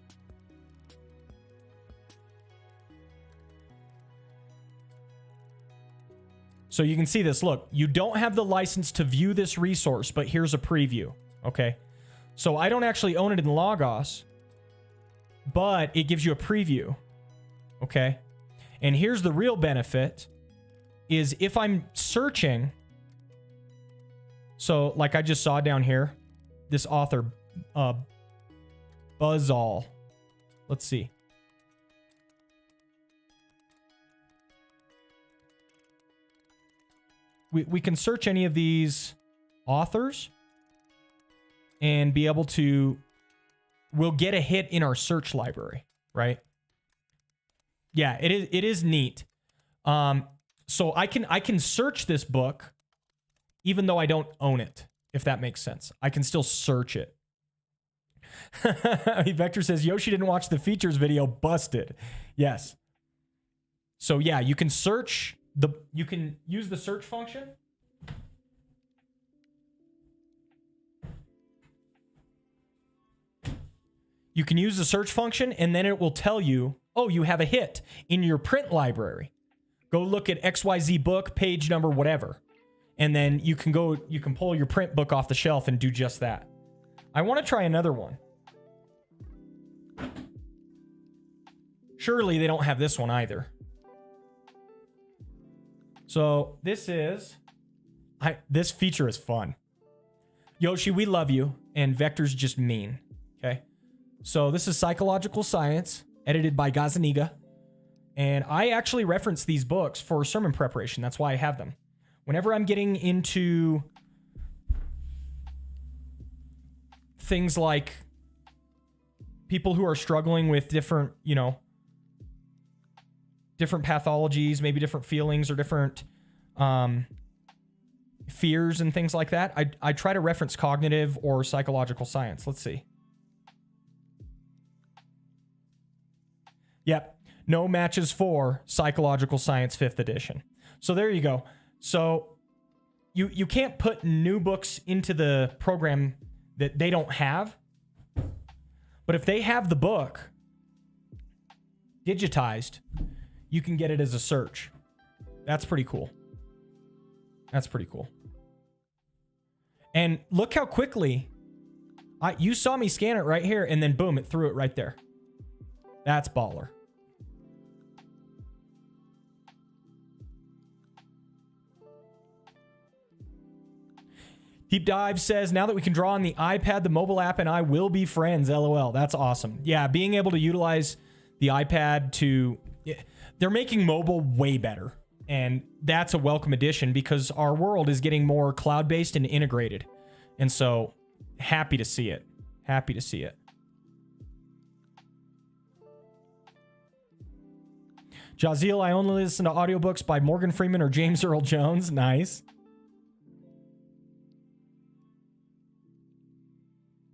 So you can see this. Look, you don't have the license to view this resource, but here's a preview. Okay. So I don't actually own it in Logos, but it gives you a preview. Okay. And here's the real benefit is if I'm searching. So like I just saw down here, this author, Buzzall. Let's see. We can search any of these authors and be able to, we'll get a hit in our search library, right? Yeah, it is neat. So I can search this book even though I don't own it, if that makes sense. I can still search it. Vector says, Yoshi didn't watch the features video, busted. Yes. So yeah, you can search, you can use the search function. You can use the search function and then it will tell you, oh, you have a hit in your print library. Go look at XYZ book, page number, whatever. And then you can pull your print book off the shelf and do just that. I want to try another one. Surely they don't have this one either. So this feature is fun. Yoshi, we love you. And Vector's just mean. Okay. So this is Psychological Science, edited by Gazaniga. And I actually reference these books for sermon preparation. That's why I have them. Whenever I'm getting into things like people who are struggling with different, different pathologies, maybe different feelings or different fears and things like that, I try to reference cognitive or psychological science. Let's see. Yep. No matches for Psychological Science 5th edition. So there you go. So you can't put new books into the program that they don't have. But if they have the book digitized, you can get it as a search. That's pretty cool. That's pretty cool. And look how quickly you saw me scan it right here and then boom, it threw it right there. That's baller. Deep Dive says, now that we can draw on the iPad, the mobile app and I will be friends. LOL. That's awesome. Yeah, being able to utilize the iPad they're making mobile way better. And that's a welcome addition because our world is getting more cloud-based and integrated. And so, happy to see it. Happy to see it. Jazeel, I only listen to audiobooks by Morgan Freeman or James Earl Jones. Nice.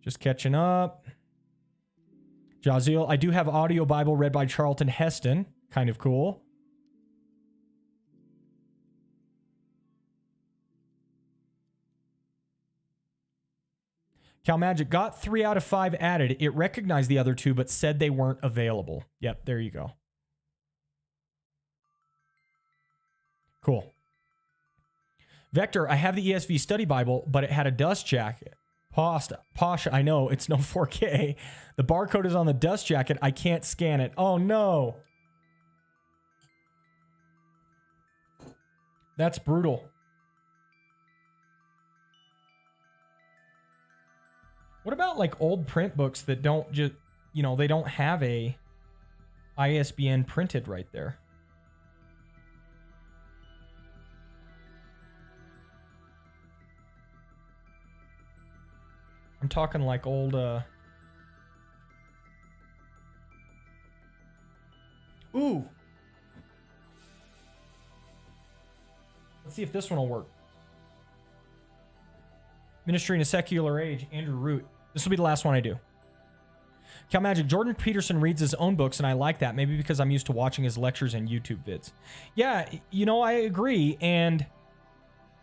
Just catching up. Jazeel, I do have Audio Bible read by Charlton Heston. Kind of cool. Cal Magic got 3 out of 5 added. It recognized the other 2, but said they weren't available. Yep, there you go. Cool. Vector, I have the ESV Study Bible, but it had a dust jacket. Posh, I know, it's no 4K. The barcode is on the dust jacket. I can't scan it. Oh, no. That's brutal. What about like old print books that don't just, they don't have a ISBN printed right there? I'm talking like old, Ooh. Let's see if this one will work. Ministry in a Secular Age, Andrew Root. This will be the last one I do. Cal Magic, Jordan Peterson reads his own books, and I like that. Maybe because I'm used to watching his lectures and YouTube vids. Yeah, you know, I agree. And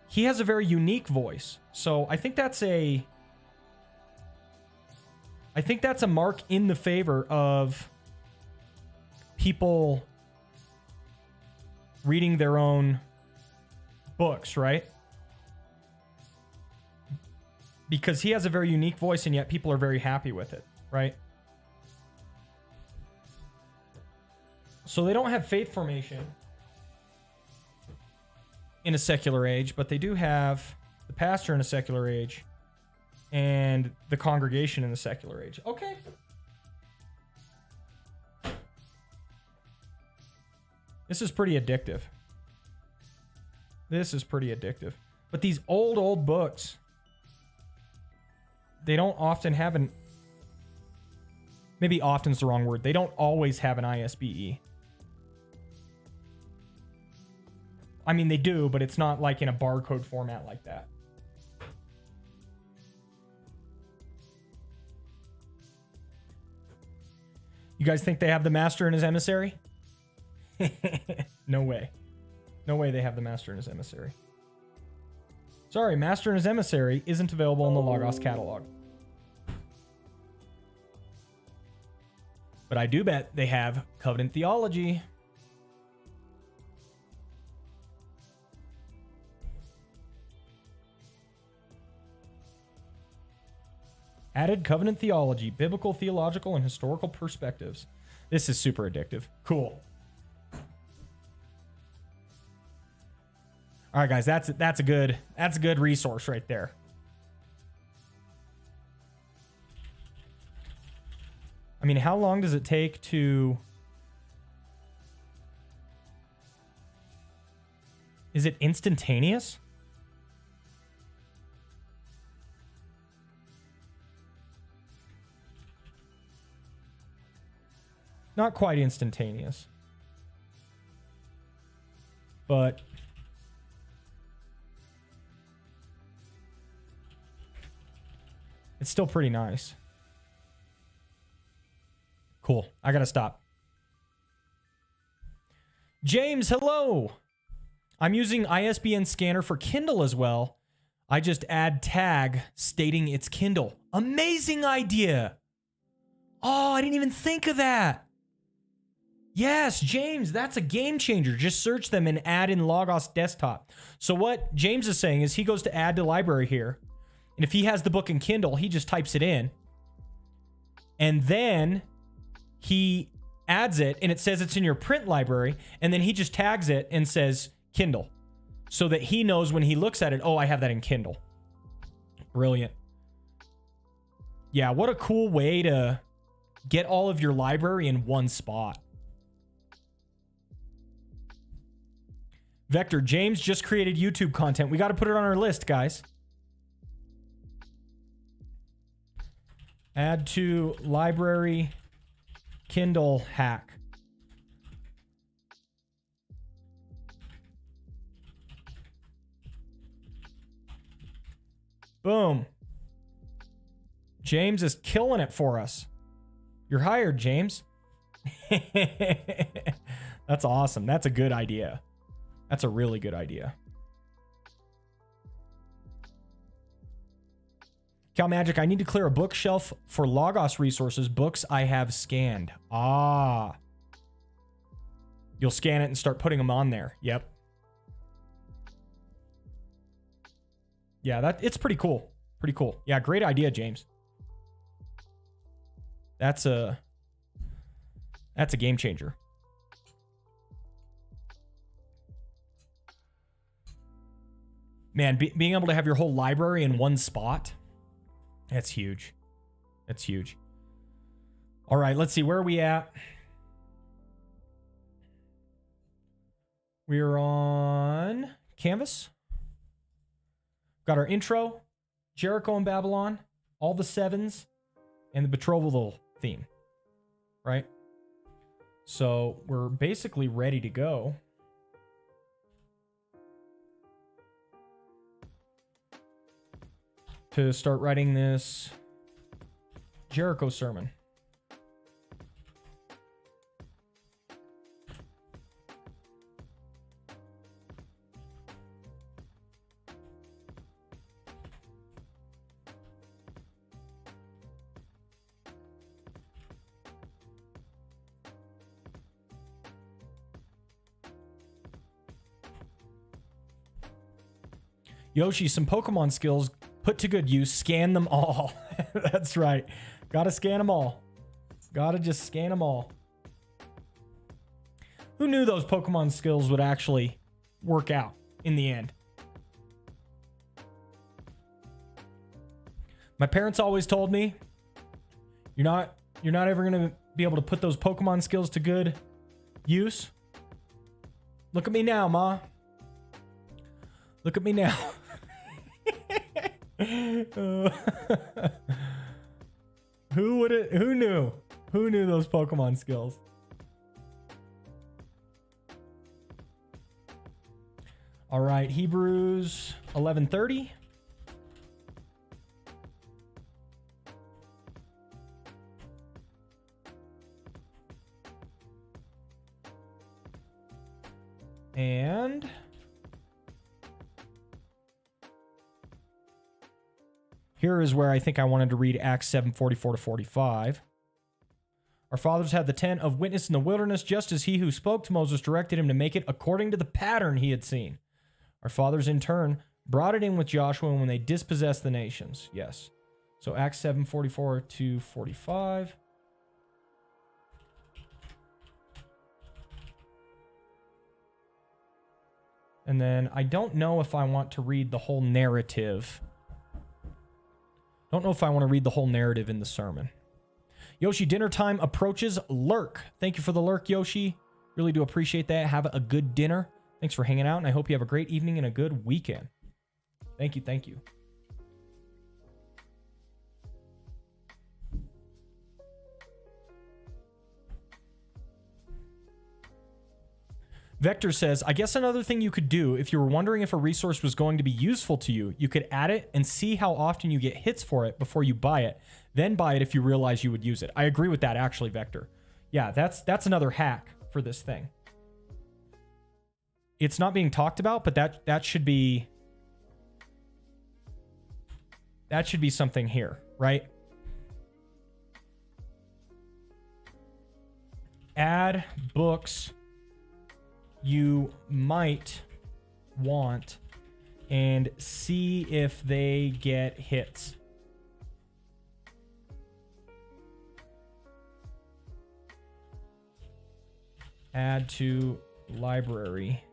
he has a very unique voice. So I think that's a mark in the favor of people reading their own books, right? Because he has a very unique voice, and yet people are very happy with it, right? So they don't have faith formation in a secular age, but they do have the pastor in a secular age and the congregation in the secular age. Okay. This is pretty addictive. This is pretty addictive. But these old books, they don't often have an... Maybe often's the wrong word. They don't always have an ISBE. I mean, they do, but it's not like in a barcode format like that. You guys think they have the master and his emissary? No way. No way they have the master and his emissary. Sorry, master and his emissary isn't available in the Logos catalog. But I do bet they have covenant theology. Added covenant theology, biblical, theological, and historical perspectives. This is super addictive. Cool. All right, guys, that's a good resource right there. I mean, how long does it take to... Is it instantaneous? Not quite instantaneous. But... it's still pretty nice. Cool. I gotta stop. James, hello. I'm using ISBN scanner for Kindle as well. I just add tag stating it's Kindle. Amazing idea. Oh, I didn't even think of that. Yes, James, that's a game changer. Just search them and add in Logos Desktop. So what James is saying is he goes to add to library here. And if he has the book in Kindle, he just types it in. And then he adds it, and it says it's in your print library. And then he just tags it and says Kindle. So that he knows when he looks at it, oh, I have that in Kindle. Brilliant. Yeah, what a cool way to get all of your library in one spot. Vector, James just created YouTube content. We got to put it on our list, guys. Add to library Kindle hack. Boom. James is killing it for us. You're hired, James. That's awesome. That's a good idea. That's a really good idea. Cal Magic, I need to clear a bookshelf for Logos resources. Books I have scanned. Ah. You'll scan it and start putting them on there. Yep. Yeah, it's pretty cool. Pretty cool. Yeah, great idea, James. That's a game changer. Man, being able to have your whole library in one spot, that's huge. That's huge. All right, let's see. Where are we at? We're on Canvas. Got our intro, Jericho and Babylon, all the sevens, and the betrothal theme, right? So we're basically ready to go. To start writing this Jericho sermon. Yoshi, some Pokemon skills put to good use. Scan them all. That's right. Gotta scan them all. Gotta just scan them all. Who knew those Pokemon skills would actually work out in the end? My parents always told me, you're not ever going to be able to put those Pokemon skills to good use. Look at me now, Ma. Look at me now. Who knew? Who knew those Pokemon skills? All right, Hebrews 11:30. And here is where I think I wanted to read Acts 7:44-45. Our fathers had the tent of witness in the wilderness, just as he who spoke to Moses directed him to make it according to the pattern he had seen. Our fathers, in turn, brought it in with Joshua when they dispossessed the nations. Yes. So Acts 7:44-45. And then I don't know if I want to read the whole narrative. Don't know if I want to read the whole narrative in the sermon. Yoshi, dinner time approaches. Lurk. Thank you for the lurk, Yoshi. Really do appreciate that. Have a good dinner. Thanks for hanging out, and I hope you have a great evening and a good weekend. Thank you. Thank you. Vector says, I guess another thing you could do if you were wondering if a resource was going to be useful to you, you could add it and see how often you get hits for it before you buy it. Then buy it if you realize you would use it. I agree with that, actually, Vector. Yeah, that's another hack for this thing. It's not being talked about, but that should be something here, right? Add books you might want and see if they get hits. Add to library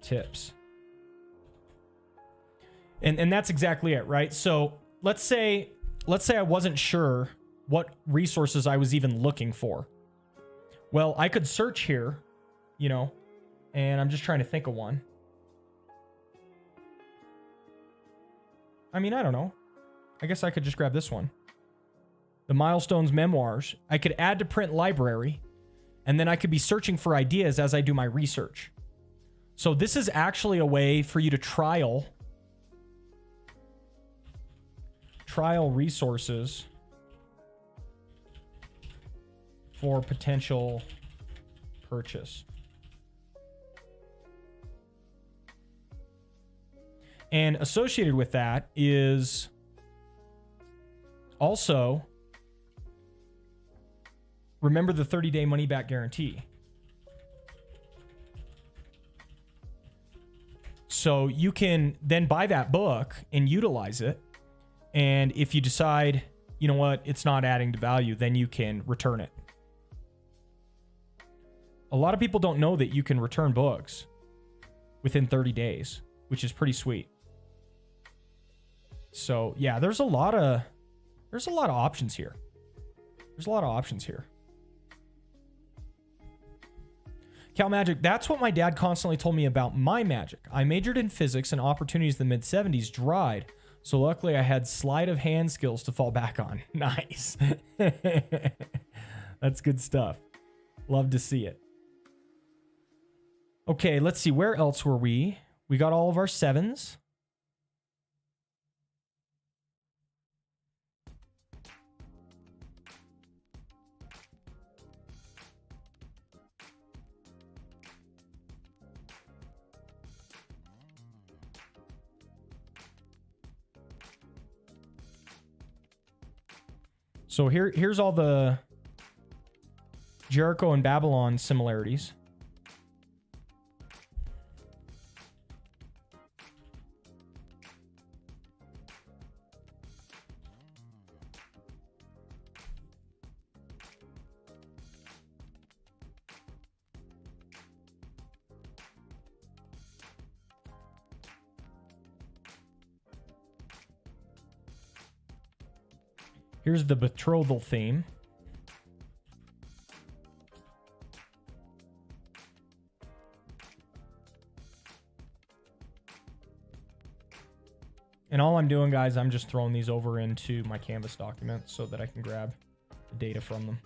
tips. And that's exactly it, right? So let's say I wasn't sure what resources I was even looking for. Well, I could search here, you know, and I'm just trying to think of one. I mean, I don't know. I guess I could just grab this one. The Milestones Memoirs. I could add to print library, and then I could be searching for ideas as I do my research. So this is actually a way for you to trial resources for potential purchase. And associated with that is also, remember the 30-day money-back guarantee. So you can then buy that book and utilize it. And if you decide, you know what, it's not adding to value, then you can return it. A lot of people don't know that you can return books within 30 days, which is pretty sweet. So yeah, there's a lot of options here. There's a lot of options here. Cal Magic, that's what my dad constantly told me about my magic. I majored in physics and opportunities in the mid-70s dried. So luckily I had sleight of hand skills to fall back on. Nice. That's good stuff. Love to see it. Okay, let's see. Where else were we? We got all of our 7s. So here's all the Jericho and Babylon similarities. Here's the betrothal theme. And all I'm doing, guys, I'm just throwing these over into my Canvas document so that I can grab the data from them.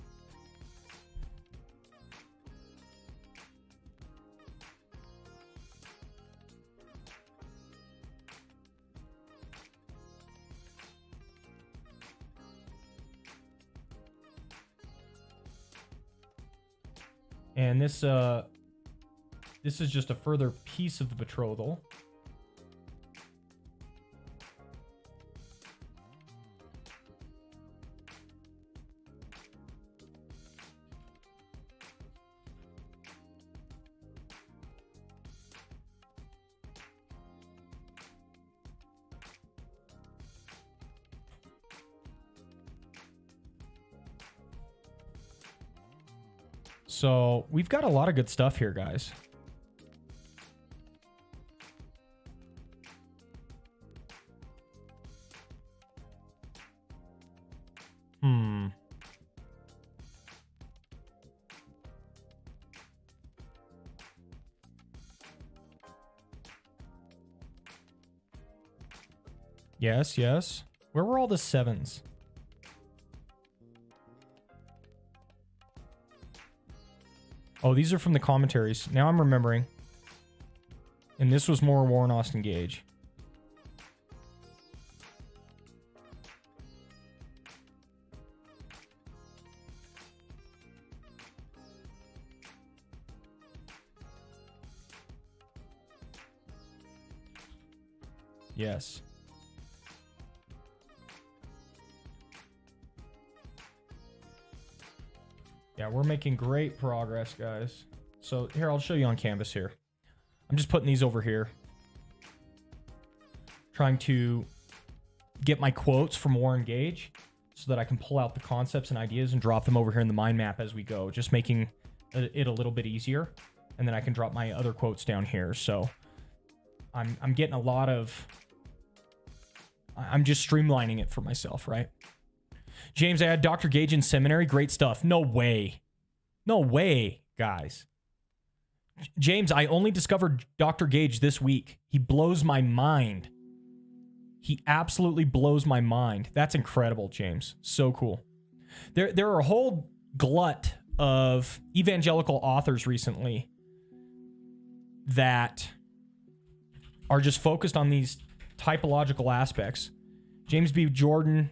And this is just a further piece of the betrothal. So we've got a lot of good stuff here, guys. Yes, yes. Where were all the 7s? Oh, these are from the commentaries. Now I'm remembering. And this was more Warren Austin Gage. Yes. Yeah, we're making great progress, guys. So here, I'll show you on Canvas here. I'm just putting these over here. Trying to get my quotes from Warren Gage so that I can pull out the concepts and ideas and drop them over here in the mind map as we go. Just making it a little bit easier. And then I can drop my other quotes down here. So I'm getting a lot of... I'm just streamlining it for myself, right? James, I had Dr. Gage in seminary. Great stuff. No way. No way, guys. James, I only discovered Dr. Gage this week. He blows my mind. He absolutely blows my mind. That's incredible, James. So cool. There are a whole glut of evangelical authors recently that are just focused on these typological aspects. James B. Jordan,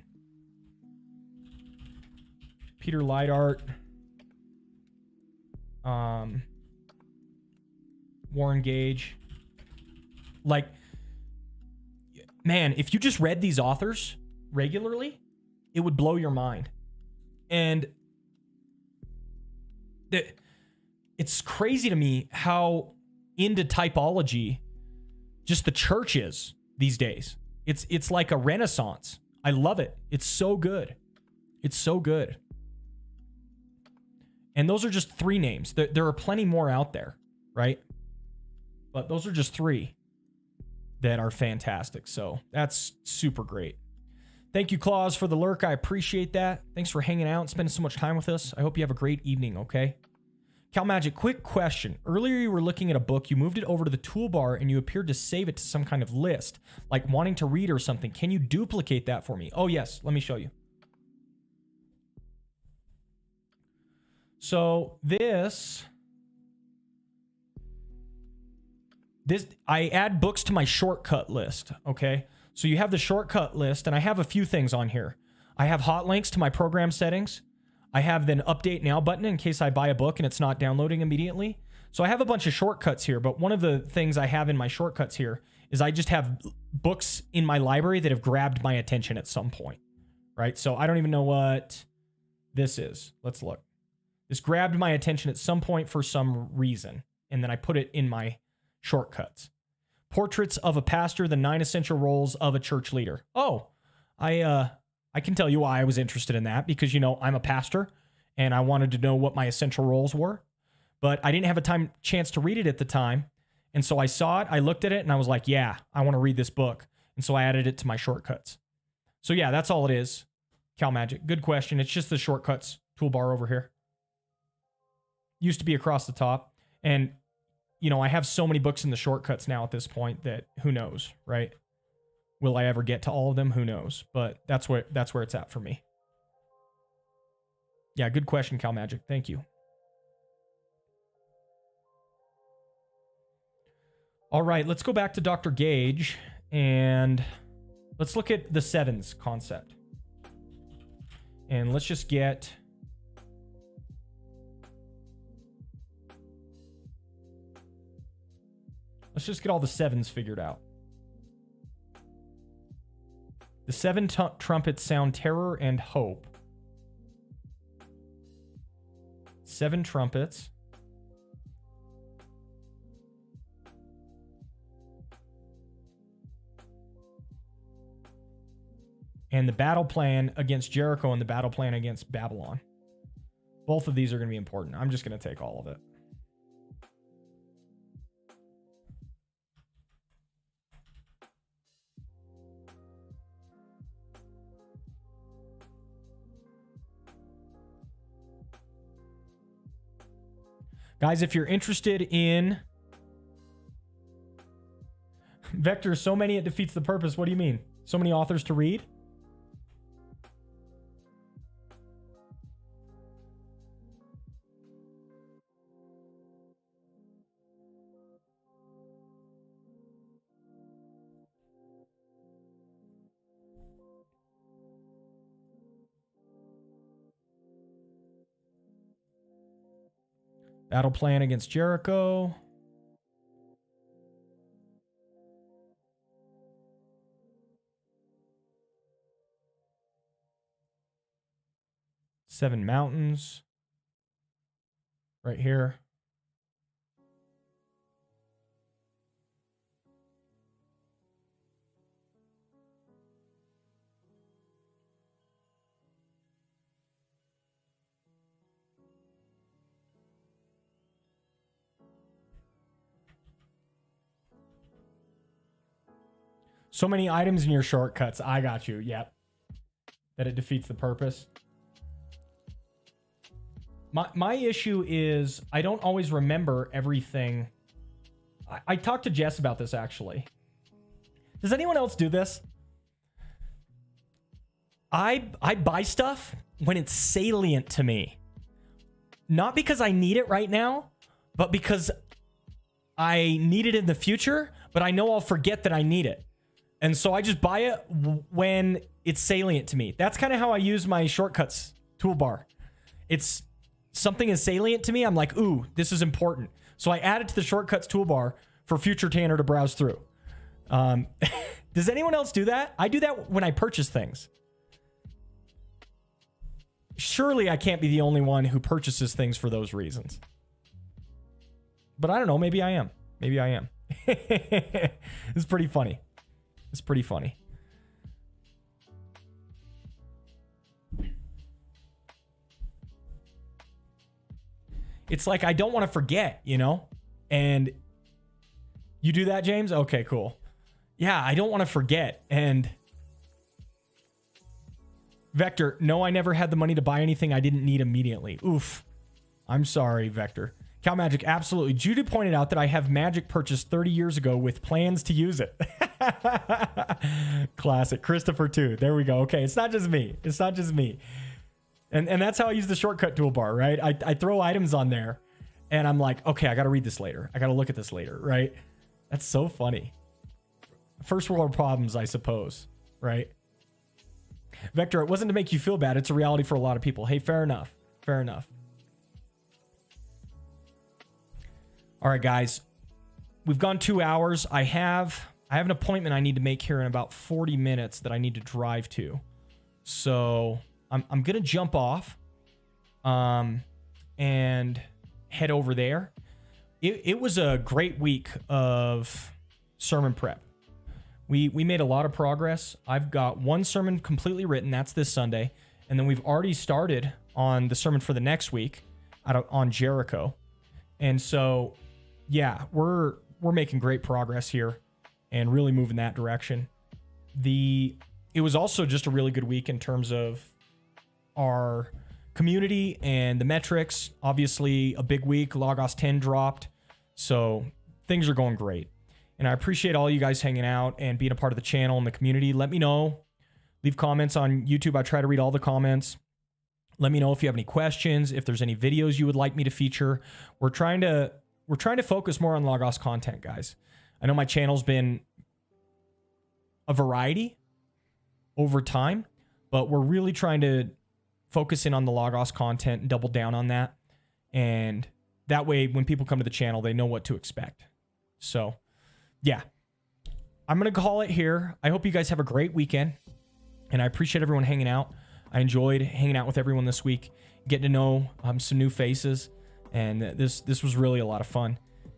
Peter Leidart, Warren Gage. Like, man, if you just read these authors regularly, it would blow your mind. And it's crazy to me how into typology just the church is these days. It's like a renaissance. I love it. It's so good. It's so good. And those are just 3 names. There are plenty more out there, right? But those are just 3 that are fantastic. So that's super great. Thank you, Claus, for the lurk. I appreciate that. Thanks for hanging out and spending so much time with us. I hope you have a great evening, okay? Cal Magic, quick question. Earlier you were looking at a book, you moved it over to the toolbar, and you appeared to save it to some kind of list, like wanting to read or something. Can you duplicate that for me? Oh, yes. Let me show you. So this, I add books to my shortcut list, okay? So you have the shortcut list, and I have a few things on here. I have hot links to my program settings. I have the update now button in case I buy a book and it's not downloading immediately. So I have a bunch of shortcuts here, but one of the things I have in my shortcuts here is I just have books in my library that have grabbed my attention at some point, right? So I don't even know what this is. Let's look. This grabbed my attention at some point for some reason, and then I put it in my shortcuts. Portraits of a Pastor, the 9 Essential Roles of a Church Leader. Oh, I can tell you why I was interested in that, because, you know, I'm a pastor, and I wanted to know what my essential roles were, but I didn't have a chance to read it at the time, and so I saw it, I looked at it, and I was like, yeah, I want to read this book, and so I added it to my shortcuts. So yeah, that's all it is. Cal Magic. Good question. It's just the shortcuts toolbar over here. Used to be across the top. And, you know, I have so many books in the shortcuts now at this point that who knows, right? Will I ever get to all of them? Who knows? But that's where it's at for me. Yeah, good question, Cal Magic. Thank you. All right, let's go back to Dr. Gage and let's look at the sevens concept. And let's just get... Let's just get all the sevens figured out. The seven trumpets sound terror and hope. 7 trumpets. And the battle plan against Jericho and the battle plan against Babylon. Both of these are going to be important. I'm just going to take all of it. Guys, if you're interested in... Vector, so many it defeats the purpose. What do you mean? So many authors to read? Battle plan against Jericho. Seven mountains. Right here. So many items in your shortcuts. I got you. Yep. That it defeats the purpose. My issue is I don't always remember everything. I talked to Jess about this, actually. Does anyone else do this? I buy stuff when it's salient to me. Not because I need it right now, but because I need it in the future, but I know I'll forget that I need it. And so I just buy it when it's salient to me. That's kind of how I use my shortcuts toolbar. It's something is salient to me. I'm like, ooh, this is important. So I add it to the shortcuts toolbar for future Tanner to browse through. Does anyone else do that? I do that when I purchase things. Surely I can't be the only one who purchases things for those reasons. But I don't know. Maybe I am. Maybe I am. It's pretty funny. It's pretty funny. It's like I don't want to forget, you know? And you do that, James? Okay, cool. Yeah, I don't want to forget. And Vector, no, I never had the money to buy anything I didn't need immediately. Oof. I'm sorry, Vector. Cal Magic, absolutely. Judy pointed out that I have Magic purchased 30 years ago with plans to use it. Classic. Christopher too. There we go. Okay, it's not just me. It's not just me. And that's how I use the shortcut toolbar, right? I throw items on there and I'm like, okay, I got to read this later. I got to look at this later, right? That's so funny. First world problems, I suppose, right? Vector, it wasn't to make you feel bad. It's a reality for a lot of people. Hey, fair enough. Fair enough. All right, guys. We've gone 2 hours. I have an appointment I need to make here in about 40 minutes that I need to drive to. So I'm going to jump off and head over there. It was a great week of sermon prep. We made a lot of progress. I've got one sermon completely written. That's this Sunday. And then we've already started on the sermon for the next week on Jericho. And so, yeah, we're making great progress here and really moving that direction. It was also just a really good week in terms of our community and the metrics. Obviously, a big week. Logos 10 dropped. So things are going great. And I appreciate all you guys hanging out and being a part of the channel and the community. Let me know. Leave comments on YouTube. I try to read all the comments. Let me know if you have any questions, if there's any videos you would like me to feature. We're trying to focus more on Logos content, guys. I know my channel's been a variety over time, but we're really trying to focus in on the Logos content and double down on that. And that way, when people come to the channel, they know what to expect. So, yeah. I'm going to call it here. I hope you guys have a great weekend. And I appreciate everyone hanging out. I enjoyed hanging out with everyone this week, getting to know some new faces. And this was really a lot of fun.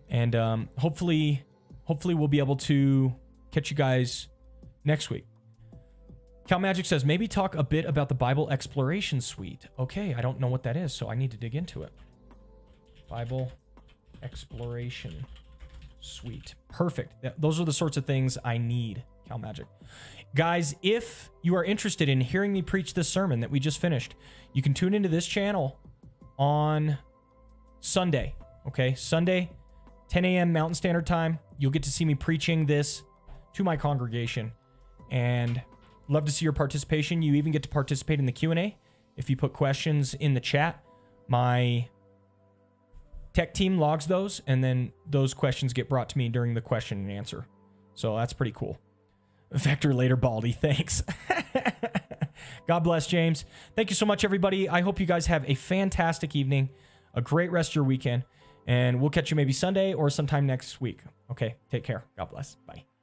And hopefully we'll be able to catch you guys next week. Cal Magic says, maybe talk a bit about the Bible Exploration Suite. Okay, I don't know what that is, so I need to dig into it. Bible Exploration Suite. Perfect. Those are the sorts of things I need, Cal Magic. Guys, if you are interested in hearing me preach this sermon that we just finished, you can tune into this channel on Sunday. Okay, Sunday, 10 a.m. Mountain Standard Time. You'll get to see me preaching this to my congregation. And love to see your participation. You even get to participate in the Q&A if you put questions in the chat. My tech team logs those, and then those questions get brought to me during the question and answer. So that's pretty cool. Vector later, Baldy. Thanks. God bless, James. Thank you so much, everybody. I hope you guys have a fantastic evening, a great rest of your weekend, and we'll catch you maybe Sunday or sometime next week. Okay, take care. God bless. Bye.